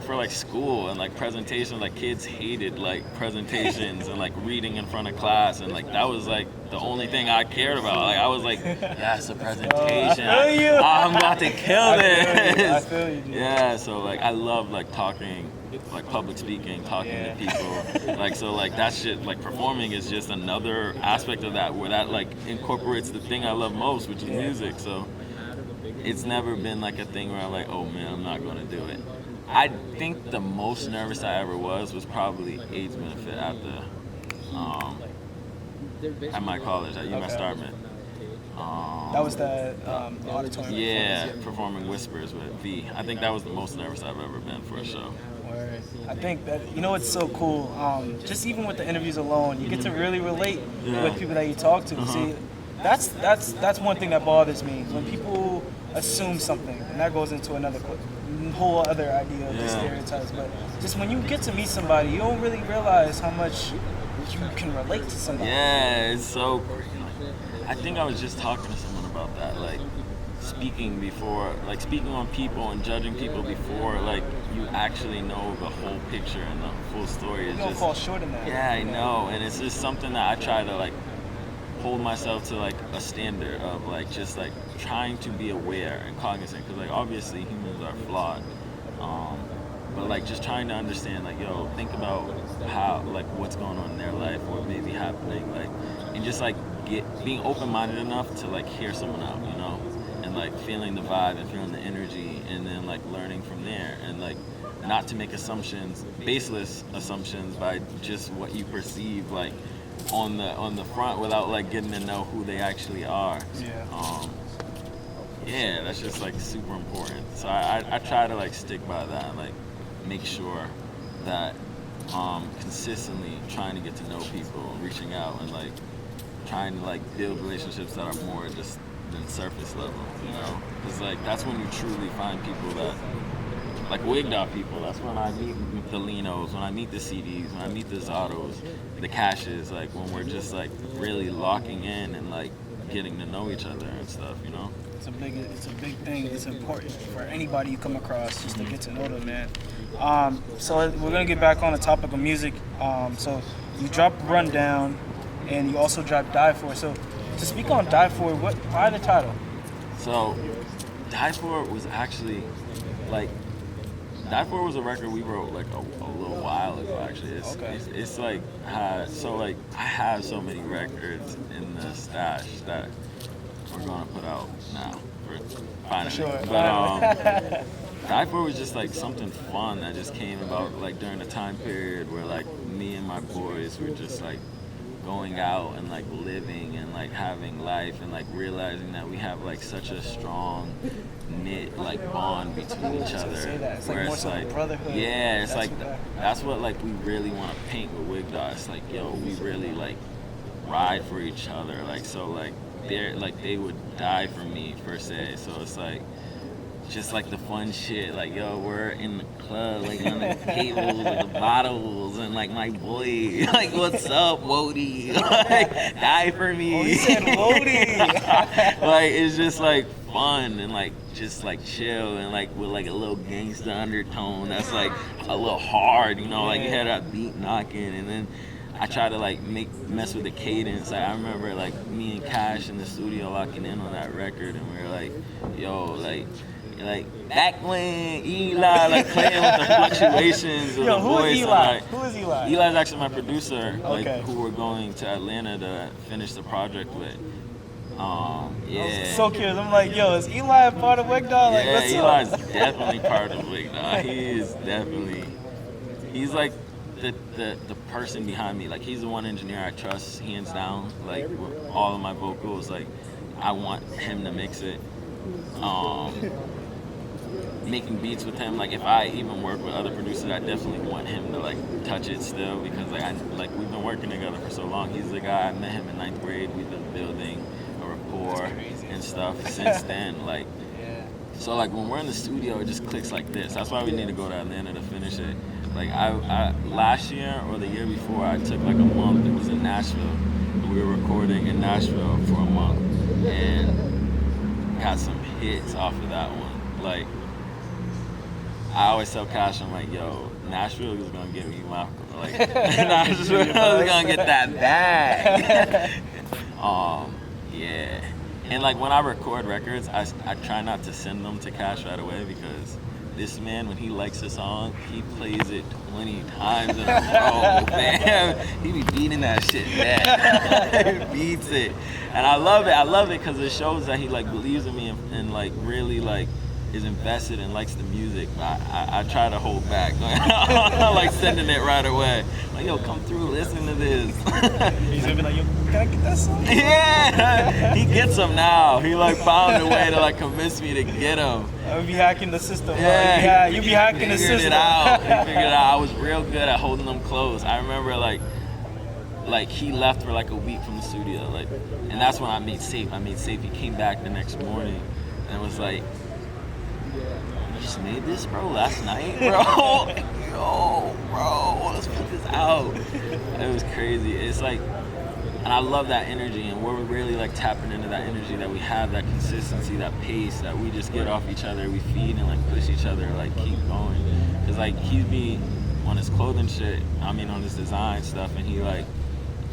for like school and like presentations, like kids hated like presentations and like reading in front of class, and like that was like the only thing I cared about. Like, I was like, yes, a presentation. I'm about to kill this. I feel you, dude. Yeah, so like I love like talking, like public speaking, talking to people. Like, so like that shit, like performing is just another aspect of that, where that like incorporates the thing I love most, which is music. So it's never been like a thing where I'm like, oh man, I'm not gonna do it. I think the most nervous I ever was probably AIDS benefit at my college at UMass Dartmouth. That was the auditorium. Yeah, performing Whispers with V. I think that was the most nervous I've ever been for a show. I think that, you know, it's so cool. Just even with the interviews alone, you get to really relate with people that you talk to. See, that's one thing that bothers me, when people assume something, and that goes into another whole other idea of the stereotypes. But just when you get to meet somebody, you don't really realize how much you can relate to somebody. Yeah, it's so. I think I was just talking to someone about that, like speaking on people and judging people before like you actually know the whole picture and the full story. You don't fall short in that. Yeah, I know, and it's just something that I try to like hold myself to, like a standard of like just like trying to be aware and cognizant, because like obviously humans are flawed, but like just trying to understand, like, yo, think about how, like, what's going on in their life, what may be happening, like, and just like being open-minded enough to like hear someone out, you know, and like feeling the vibe and feeling the energy, and then like learning from there, and like not to make assumptions, baseless assumptions, by just what you perceive like on the front, without like getting to know who they actually are. Yeah, that's just like super important. So I try to like stick by that, like make sure that consistently trying to get to know people, reaching out, and like trying to like build relationships that are more just than surface level, you know? Because like that's when you truly find people that, like wigged out people. That's when I meet the Linos, when I meet the CDs, when I meet the Zottos, the Cashes, like when we're just like really locking in and like getting to know each other and stuff, you know? It's a big thing. It's important for anybody you come across, just to get to know them, man. So we're gonna get back on the topic of music. So you dropped Rundown, and you also dropped Die For. So to speak on Die For, why the title? So Die For was actually like, Die For was a record we wrote like a little while ago. Actually, it's like so like I have so many records in the stash that we're gonna put out now finally. Sure. But Die For was just like something fun that just came about like during a time period where like me and my boys were just like going out and like living and like having life and like realizing that we have like such a strong knit like bond between each other. It's like more so brotherhood. Yeah, it's like that's what like we really want to paint with Wig Dot. It's like, yo, we really like ride for each other. Like, so like they would die for me per se. So it's like just like the fun shit, like, yo, we're in the club, like on the tables with the bottles, and like my boy, like, what's up, Wody? Like, die for me. Oh, he said Wody. Like, it's just like fun and like just like chill and like with like a little gangsta undertone that's like a little hard, you know, like you had that beat knocking, and then I try to like mess with the cadence. Like, I remember like me and Cash in the studio locking in on that record, and we were like, yo, like back when Eli, like playing with the fluctuations of the voice. Eli? Who is Eli? Eli's actually my producer, like Okay. who we're going to Atlanta to finish the project with. Yeah. So curious. I'm like, yo, is Eli a part of Wig Dot? Like, Yeah, what's Eli's up? definitely part of Wig Dot. He's like the person behind me. Like, he's the one engineer I trust hands down. Like, with all of my vocals, like I want him to mix it. Making beats with him, like if I even work with other producers, I definitely want him to like touch it still, because like we've been working together for so long. He's the guy, I met him in 9th grade. We've been building a rapport and stuff since then. Like, so like when we're in the studio, it just clicks like this. That's why we need to go to Atlanta to finish it. Like I last year or the year before, I took like a month. It was in Nashville. We were recording in Nashville for a month and got some hits off of that one. Like, I always tell Cash, I'm like, yo, Nashville is gonna get me my, like, Nashville is gonna get that bag. Yeah. And like when I record records, I try not to send them to Cash right away, because this man, when he likes a song, he plays it 20 times in a row, man. He be beating that shit back. He beats it. And I love it because it shows that he like believes in me and like really like is invested and likes the music. I try to hold back. Like sending it right away. Like, yo, come through, listen to this. He's gonna be like, yo, can I get that song? Yeah, he gets them now. He like found a way to like convince me to get them. I would be hacking the system. Yeah, you be hacking the system. He figured it out. I was real good at holding them close. I remember like he left for like a week from the studio, like, and that's when I made Safe. He came back the next morning and it was like, you just made this, bro, last night, bro? Yo, bro, let's put this out. It was crazy. It's like, and I love that energy, and we're really like tapping into that energy that we have, that consistency, that pace, that we just get off each other, we feed and like push each other, like keep going. Cause like he'd be on his clothing shit, on his design stuff, and he like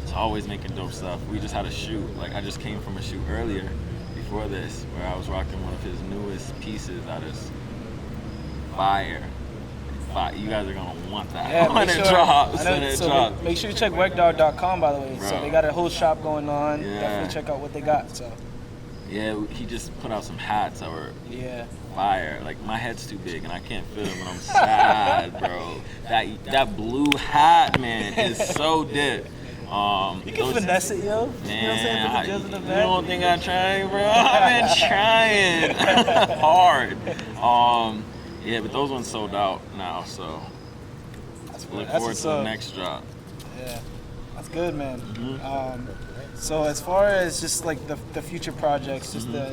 is always making dope stuff. We just had a shoot, like I just came from a shoot earlier before this, where I was rocking one of his newest pieces that is fire. You guys are gonna want that when it drops. Make sure you check workdog.com, by the way. Bro. So they got a whole shop going on. Yeah. Definitely check out what they got. So yeah, he just put out some hats that were fire. Like, my head's too big and I can't fit them, and I'm sad, bro. That blue hat, man, is so dip. You can finesse it, yo. Man, you know what I'm saying? Put the jizz in the you bag. don't think I'm trying, bro? I've been trying hard. Yeah, but those ones sold out now, so look forward to the next drop. Yeah, that's good, man. Mm-hmm. So as far as just like the future projects, just the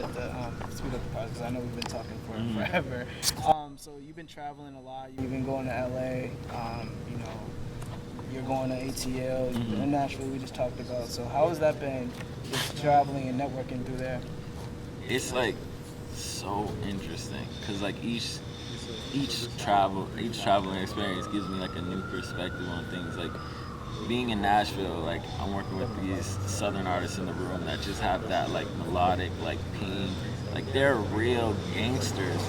speed up the projects, I know we've been talking for forever. So you've been traveling a lot. You've been going to LA. You know, you're going to ATL. You've been in Nashville. We just talked about. So how has that been, just traveling and networking through there? It's like so interesting, cause like each traveling experience gives me like a new perspective on things. Like being in Nashville, like I'm working with these southern artists in the room that just have that like melodic like pain. Like they're real gangsters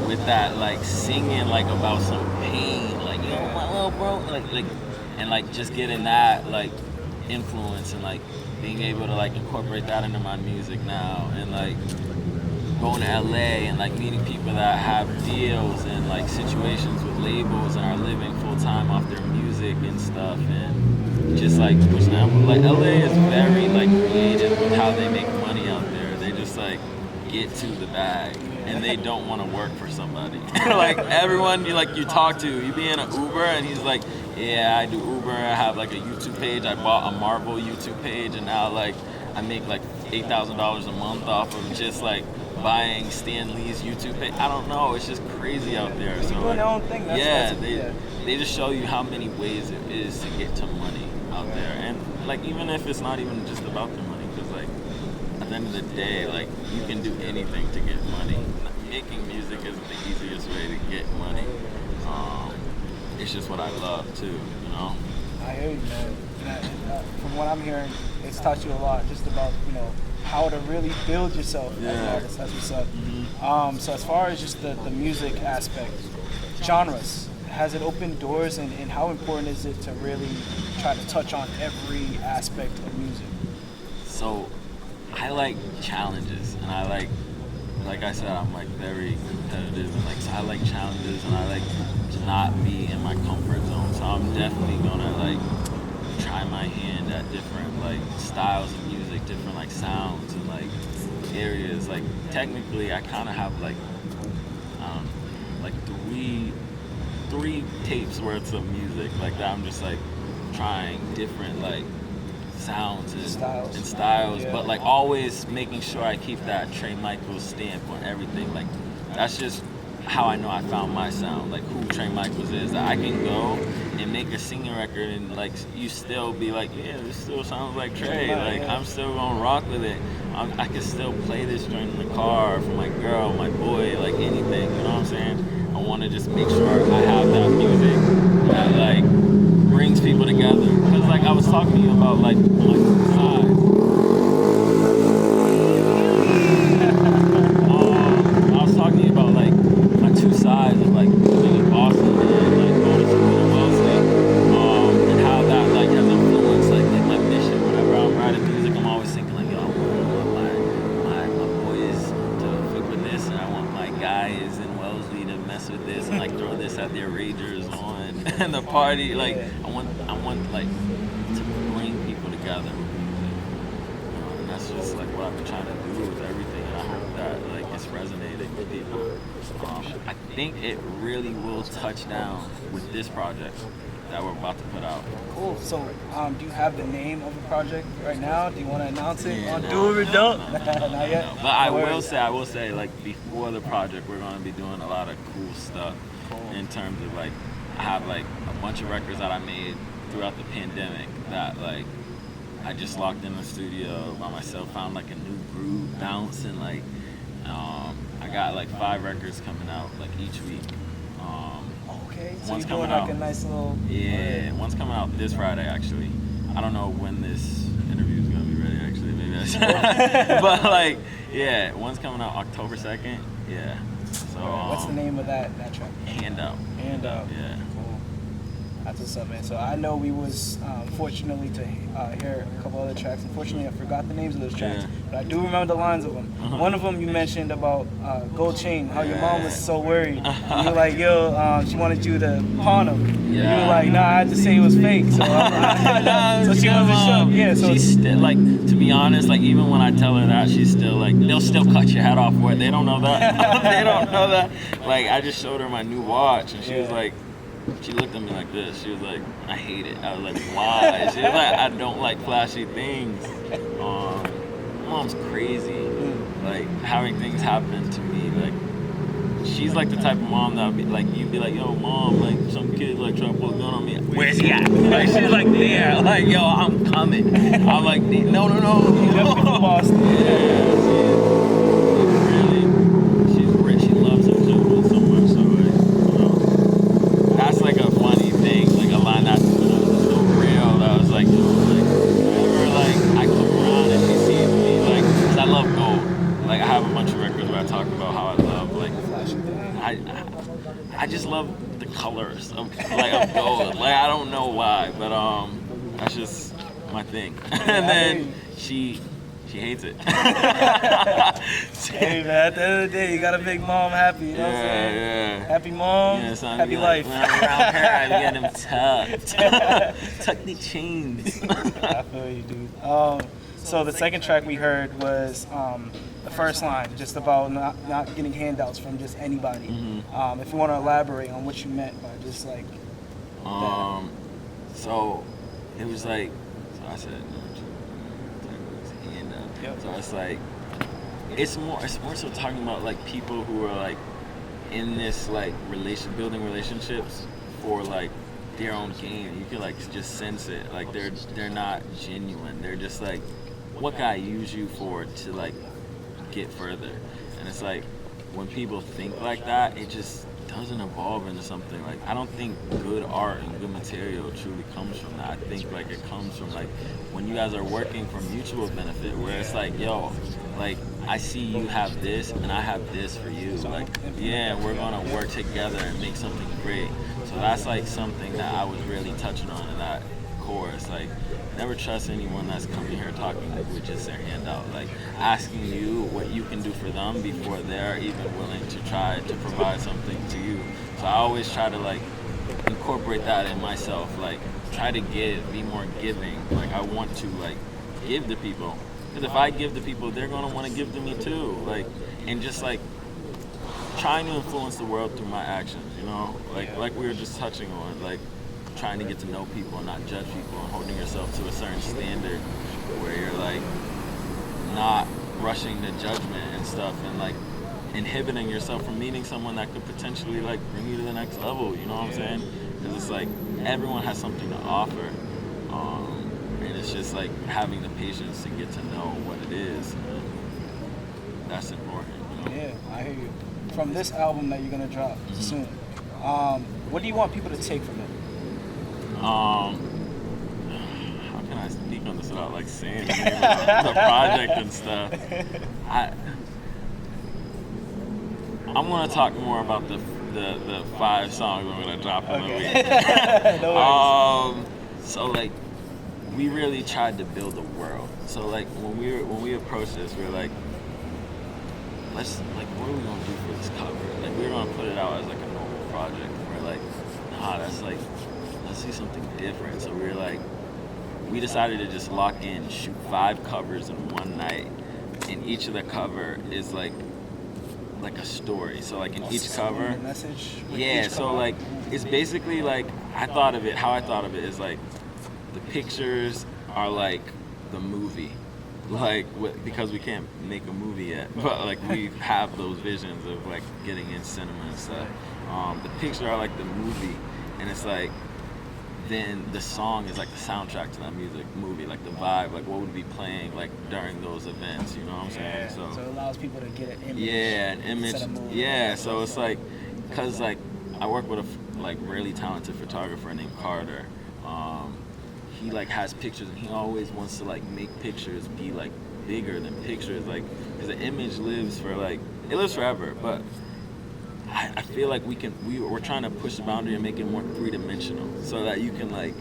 with that like singing like about some pain, like, yo, my little bro, like and like just getting that like influence and like being able to like incorporate that into my music now, and like going to LA and like meeting people that have deals and like situations with labels and are living full time off their music and stuff, and just like pushing them. Like LA is get to the bag, and they don't want to work for somebody. Like everyone you talk to, you be in an Uber, and he's like, yeah, I do Uber. I have like a YouTube page. I bought a Marvel YouTube page, and now like I make like $8,000 a month off of just like buying Stan Lee's YouTube page. I don't know. It's just crazy out there. So doing their own thing. They just show you how many ways it is to get to money out there, and like even if it's not even just about the money, because like at the end of the day, like you can do anything to get money. Making music isn't the easiest way to get money. It's just what I love too, you know. I hear you, man. From what I'm hearing, it's taught you a lot, just about how to really build yourself as an artist. That's what's up. Mm-hmm. So as far as just the music aspect, genres, has it opened doors, and how important is it to really try to touch on every aspect of music? So I like challenges, and I like I said, I'm like very competitive, and like so I like challenges, and I like to not be in my comfort zone. So I'm definitely gonna like try my hand at different like styles of music, different like sounds and like areas. Like technically, I kind of have like three tapes worth of music like that. I'm just like trying different like sounds and styles, but like always making sure I keep that Tre Michaels stamp on everything. Like that's just how I know I found my sound, like who Tre Michaels is. That I can go and make a singing record and like you still be like, yeah, this still sounds like Tre. Like I'm still gonna rock with it. I can still play this joint in the car for my girl, my boy, like anything. You know what I'm saying? I want to just make sure I have that music that like brings people together. Because like I was talking to you about like my size. I was talking to you about like my two sides of like living in Boston and like going to school in Boston, and how that like has influenced like my mission. Whenever I'm writing music, I'm always thinking like, yo, I want my boys to fuck with this, and I want my guys in Wellesley to mess with this and like throw this at their ragers on and the party. Like I want like to bring people together with music. And that's just like what I've been trying to do with everything, and I hope that like it's resonating with people. I think it really will touch down with this project that we're about to put out. Cool. So, do you have the name of the project right now? Do you want to announce it on no, Do It or Don't? No. But I will say, like before the project, we're going to be doing a lot of cool stuff in terms of like I have like a bunch of records that I made throughout the pandemic that like I just locked in the studio by myself, found like a new groove, bounce, and like I got like 5 records coming out like each week. Okay, so one's you're doing coming like out. a nice little... One's coming out this Friday actually. I don't know when this interview is gonna be ready actually. Maybe I should. But like, yeah, one's coming out October 2nd. Yeah. So what's the name of that track? Handout. Handout. Yeah. Cool. That's what's up, man. So I know we was fortunately to hear a couple other tracks. Unfortunately, I forgot the names of those tracks, but I do remember the lines of them. One of them you mentioned about gold chain, how your mom was so worried. And you were like, yo, she wanted you to pawn them. Yeah. And you were like, nah, I had to say it was fake. So, so she wasn't shook. Yeah. So she's still like, to be honest, like even when I tell her that, she's still like, they'll still cut your head off for it. They don't know that. They don't know that. Like I just showed her my new watch, and she was like. She looked at me like this. She was like, I hate it. I was like, why? She was like, I don't like flashy things. Mom's crazy. Like, having things happen to me, like, she's like the type of mom that would be like, you'd be like, yo, mom, like, some kid, like, trying to pull a gun on me. Where's he at? Like, she's like, there. Like, yo, I'm coming. I'm like, no. She's rich. She loves her children so much. So, like, that's like a funny thing, like a line that was so real. That was like, whenever like I come around and she sees me, like, 'cause I love gold. Like I have a bunch of records where I talk about how I love, like, I just love the colors of gold. Like I don't know why, but that's just my thing. And then she hates it. Hey man, at the end of the day, you gotta make mom happy. You know what I'm saying? Yeah. Happy mom, happy life. When I'm around her, I get them tuck the chains. I feel you, dude. So the second track we heard was the first line, just about not getting handouts from just anybody. If you want to elaborate on what you meant by just like that. So it was like, so I said, handout. So it's like, it's more so talking about like people who are like in this like building relationships for like their own gain. You can like just sense it. Like they're not genuine. They're just like, what can I use you for to like get further? And it's like when people think like that, it just doesn't evolve into something. Like I don't think good art and good material truly comes from that. I think like it comes from like when you guys are working for mutual benefit, where it's like, yo, like I see you have this and I have this for you. Like, yeah, we're gonna work together and make something great. So that's like something that I was really touching on in that chorus. Like, never trust anyone that's coming here talking with just their handout. Like, asking you what you can do for them before they're even willing to try to provide something to you. So I always try to like incorporate that in myself. Like, try to give, be more giving. Like, I want to like give to people. Because if I give to people, they're gonna want to give to me too. Like, and just like trying to influence the world through my actions, you know? Like we were just touching on, like trying to get to know people and not judge people and holding yourself to a certain standard where you're like not rushing to judgment and stuff and like inhibiting yourself from meeting someone that could potentially like bring you to the next level, you know what I'm saying? Because it's like everyone has something to offer. And it's just like having the patience to get to know what it is. That's important, you know? Yeah, I hear you. From this album that you're gonna drop soon, what do you want people to take from it? How can I speak on this without like saying the name of the project and stuff? I'm gonna talk more about the 5 songs I'm gonna drop in the week. No worries. So like we really tried to build a world. So like when we approached this, we were like, let's like, what are we gonna do for this cover? Like we were gonna put it out as like a normal project. And we're like, nah, that's like, let's do something different. So we were like, we decided to just lock in, shoot 5 covers in one night, and each of the cover is like a story. So like in each cover, message. Yeah. So like it's basically like how I thought of it is like the pictures are like the movie. Like, because we can't make a movie yet, but like we have those visions of like getting in cinema and stuff. The pictures are like the movie, and it's like then the song is like the soundtrack to that movie, like the vibe, like what would be playing like during those events. You know what I'm saying? So it allows people to get an image. Yeah, an image. Yeah, so it's like, cause like I work with a like really talented photographer named Carter. He like has pictures and he always wants to like make pictures be like bigger than pictures, like because the image lives forever, but I feel like we're trying to push the boundary and make it more 3-dimensional so that you can like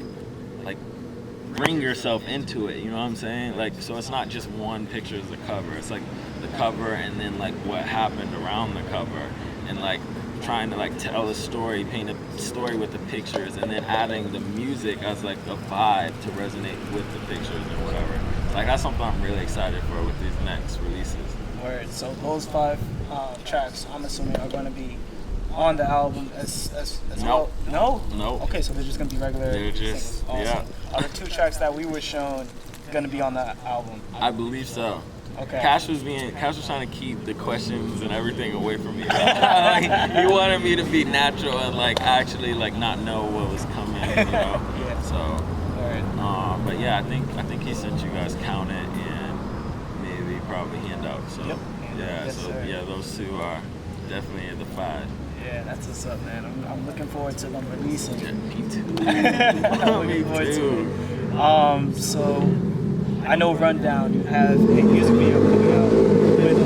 bring yourself into it, you know what I'm saying? Like, so it's not just one picture as the cover, it's like the cover and then like what happened around the cover and like trying to like tell a story, paint a story with the pictures, and then adding the music as like a vibe to resonate with the pictures and whatever. Like that's something I'm really excited for with these next releases. Word. So those 5 tracks, I'm assuming, are going to be on the album as Nope. well. No. No. Okay, so they're just going to be regular. They're just singles. Awesome. Yeah. Are the 2 tracks that we were shown going to be on that album? I believe so. Okay. Cash was trying to keep the questions and everything away from me. Like, he wanted me to be natural and like actually like not know what was coming, you know. Yeah. So, Alright. but yeah, I think he sent you guys Count It and maybe probably Handout. So Yep. yeah, Yes, so sir. yeah, those 2 are definitely in the 5. Yeah, that's what's up, man. I'm looking forward to them releasing. Yeah, me too. I'm looking forward to it. So I know Rundown, you have a music video coming out with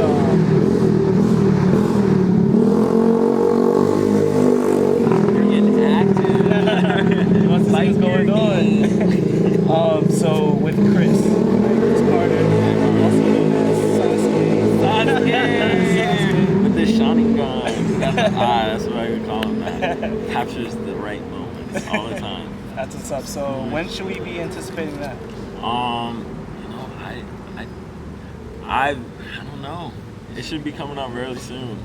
You're getting active. what's like going on? So with Chris Carter, also known as Sasuke. With the shining gun. Got the eye, that's what I would call him that. Captures the right moments all the time. That's what's up. So when should we be anticipating that? You know, I don't know. It should be coming out really soon.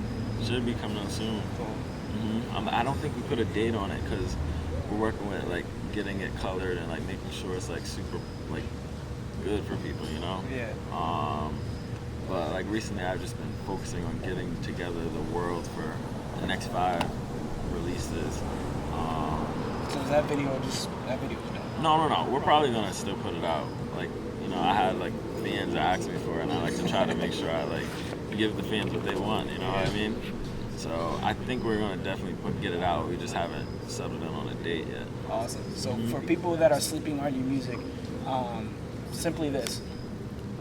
Should be coming out soon. I don't think we put a date on it because we're working with like getting it colored and like making sure it's like super like good for people, you know. Yeah. But like recently, I've just been focusing on getting together the world for the next 5 releases. So is that video done? No. We're probably gonna still put it out. Like, you know, I had like fans ask me for it, and I like to try to make sure I like give the fans what they want. You know what I mean? So I think we're gonna definitely get it out. We just haven't settled in on a date yet. Awesome. So for people that are sleeping on your music, simply this: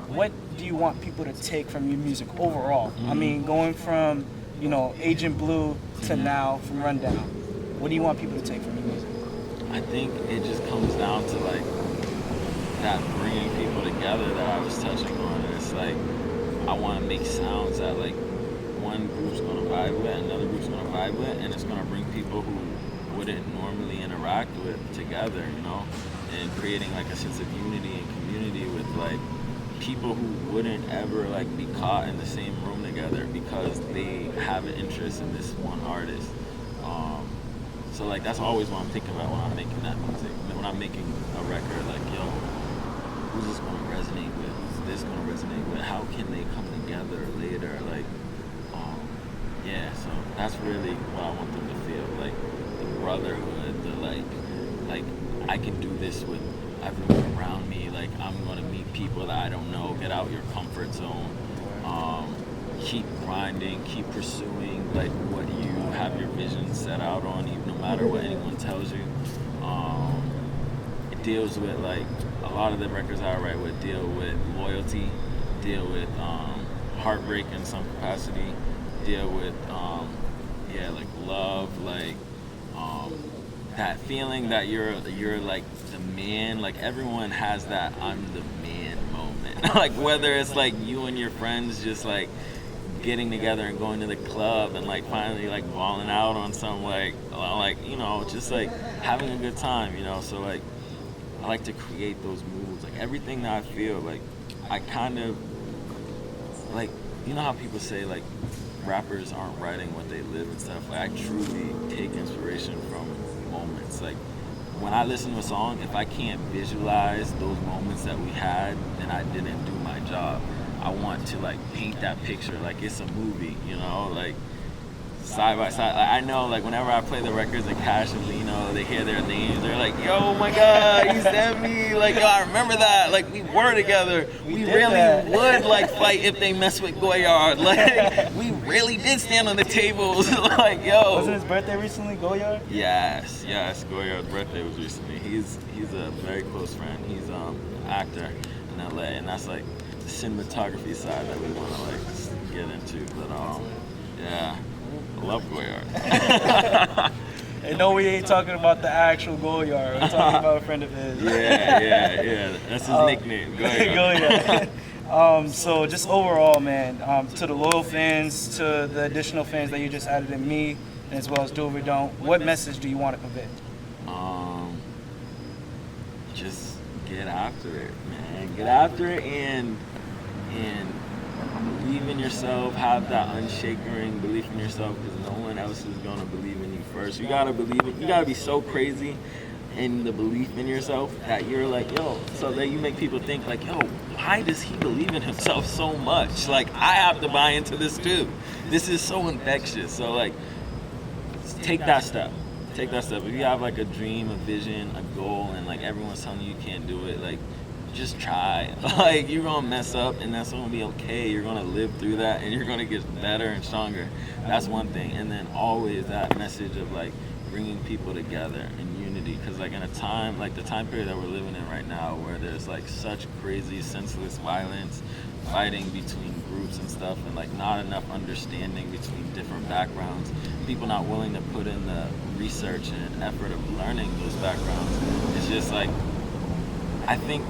what do you want people to take from your music overall? I mean, going from Agent Blue to now, from Rundown. What do you want people to take from your music? I think it just comes down to like that bringing people together that I was touching on. It's like I want to make sounds that like one group's gonna vibe with, another group's gonna vibe with, and it's gonna bring people who wouldn't normally interact with together, you know, and creating like a sense of unity and community with like people who wouldn't ever like be caught in the same room together because they have an interest in this one artist. So like that's always what I'm thinking about when I'm making that music. When I'm making a record, like yo, who's this gonna resonate with? Who's this gonna resonate with? How can they come together later? Like, yeah. So that's really what I want them to feel, like the brotherhood, the like I can do this with everyone around me. Like I'm gonna meet people that I don't know. Get out your comfort zone. Keep grinding, keep pursuing like what you have your vision set out on, even no matter what anyone tells you. It deals with like a lot of the records I write with deal with loyalty, deal with heartbreak in some capacity, deal with like love, like that feeling that you're like the man. Like everyone has that I'm the man moment. Like whether it's like you and your friends just like getting together and going to the club and like finally like balling out on some like just like having a good time, you know. So like I like to create those moods, like everything that I feel like I kind of like, you know how people say like rappers aren't writing what they live and stuff. Like I truly take inspiration from moments. Like when I listen to a song, if I can't visualize those moments that we had, then I didn't do my job. I want to like paint that picture like it's a movie, you know, like side by side. Like, I know like whenever I play the records and Cash and Lino, they hear their names, they're like, yo, oh my God, he sent me. Like, yo, I remember that. Like we were together. We really would like fight if they mess with Goyard. Like we really did stand on the tables. Like, yo. Wasn't his birthday recently, Goyard? Yes. Goyard's birthday was recently. He's a very close friend. He's an actor in LA, and that's like the cinematography side that we want to like get into. But yeah, I love Goyard. And no, we ain't talking about the actual Goyard. We're talking about a friend of his. Yeah. That's his nickname, Goyard. So just overall, man, to the loyal fans, to the additional fans that you just added in me, as well as Do Over Don't, what message do you want to convey? Just get after it, man. Get after it and believe in yourself. Have that unshakering belief in yourself, because no one else is gonna believe in you first. You gotta believe it. You gotta be so crazy in the belief in yourself that you're like, yo, so that you make people think like, yo, why does he believe in himself so much? Like, I have to buy into this too. This is so infectious. So like, take that step. Take that step. If you have like a dream, a vision, a goal, and like everyone's telling you can't do it, like just try. Like you're gonna mess up, and that's gonna be okay. You're gonna live through that, and you're gonna get better and stronger. That's one thing. And then always that message of like bringing people together in unity, because like in a time like the time period that we're living in right now, where there's like such crazy senseless violence, fighting between groups and stuff, and like not enough understanding between different backgrounds, people not willing to put in the research and effort of learning those backgrounds. It's just like, I think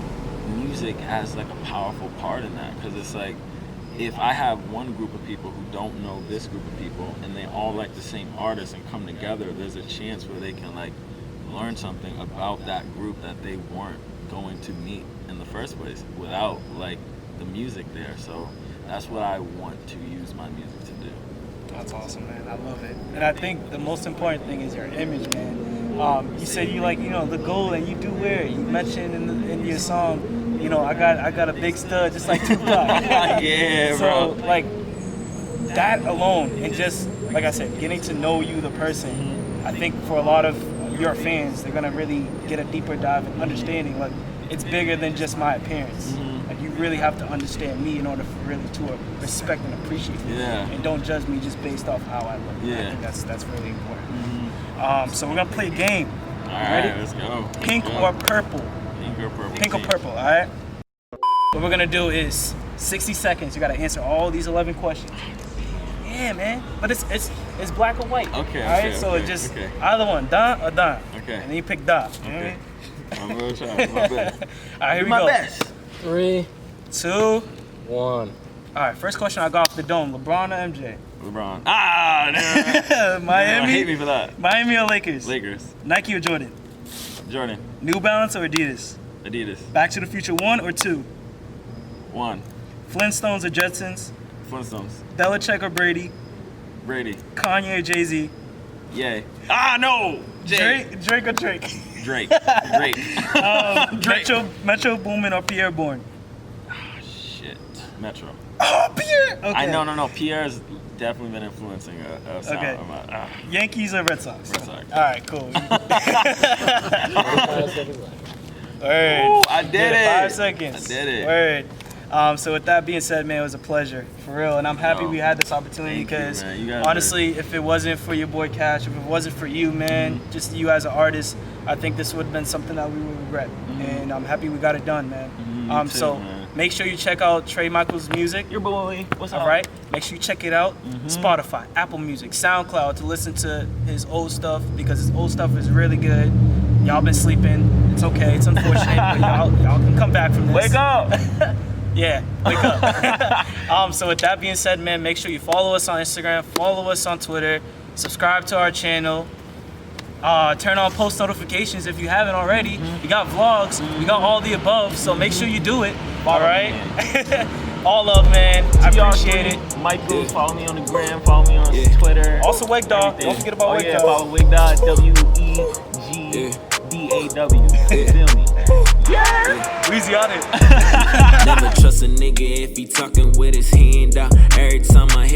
music has like a powerful part in that, because it's like, if I have one group of people who don't know this group of people and they all like the same artist and come together, there's a chance where they can like learn something about that group that they weren't going to meet in the first place without like the music there. So that's what I want to use my music to do. That's awesome, man. I love it. And I think the most important thing is your image, man. You said you like, the gold, and you do wear it. You mentioned in your song, I got a big stud, just like Tupac. Yeah, bro. So like that alone, and just like I said, getting to know you, the person. I think for a lot of your fans, they're gonna really get a deeper dive and understanding. Like it's bigger than just my appearance. Like you really have to understand me in order for really to respect and appreciate me. Yeah. And don't judge me just based off how I look. Yeah. I think that's really important. So we're gonna play a game. All right, Ready? let's go. Pink or purple? Pink or purple? Pink or purple, all right? What we're gonna do is 60 seconds. You gotta answer all these 11 questions. Yeah, man. But it's black or white. Okay. All right. Okay, So okay, it's just okay. either one, da or da. Okay. And then you pick da. Okay. I'm gonna try my best. All right, here we My go. best. 3, 2. All 1. right. First question I got off the dome: LeBron or MJ? LeBron. No. Miami. Hate me for that. Miami or Lakers? Lakers. Nike or Jordan? Jordan. New Balance or Adidas? Adidas. Back to the Future 1 or 2? 1. Flintstones or Jetsons? Flintstones. Belichick or Brady? Brady. Kanye or Jay-Z? Yay. No. Jay. Drake or Drake? Drake. Drake. Metro Boomin or Pierre Bourne? Shit. Metro. Oh, Pierre! Okay. I know. Pierre's definitely been influencing sound. Okay. Yankees or Red Sox? Red Sox. All right, cool. Word. Ooh, I did it. 5 seconds. I did it. Word. So with that being said, man, it was a pleasure, for real. And I'm happy we had this opportunity Thank you, because man. You guys honestly, if it wasn't for your boy Cash, if it wasn't for you, man, just you as an artist, I think this would have been something that we would regret. And I'm happy we got it done, man. Too, So man. make sure you check out Tre Michaels' music. Your boy. What's up? All right, make sure you check it out. Spotify, Apple Music, SoundCloud to listen to his old stuff because his old stuff is really good. Y'all been sleeping. It's okay. It's unfortunate, but y'all can come back from this. Wake up. Yeah, wake up. So with that being said, man, make sure you follow us on Instagram, follow us on Twitter, subscribe to our channel. Turn on post notifications if you haven't already. We got vlogs, we got all the above, so make sure you do it. All right. All love, man. I appreciate it. Michaels, follow me on the gram, follow me on Twitter. Also, Wake Dog. Don't forget about Wake Dog. Follow Wake Dog, WEGDAW. Feel me? Yeah. Weezy on it. Never trust a nigga if he talking with his hand out. Every time I hit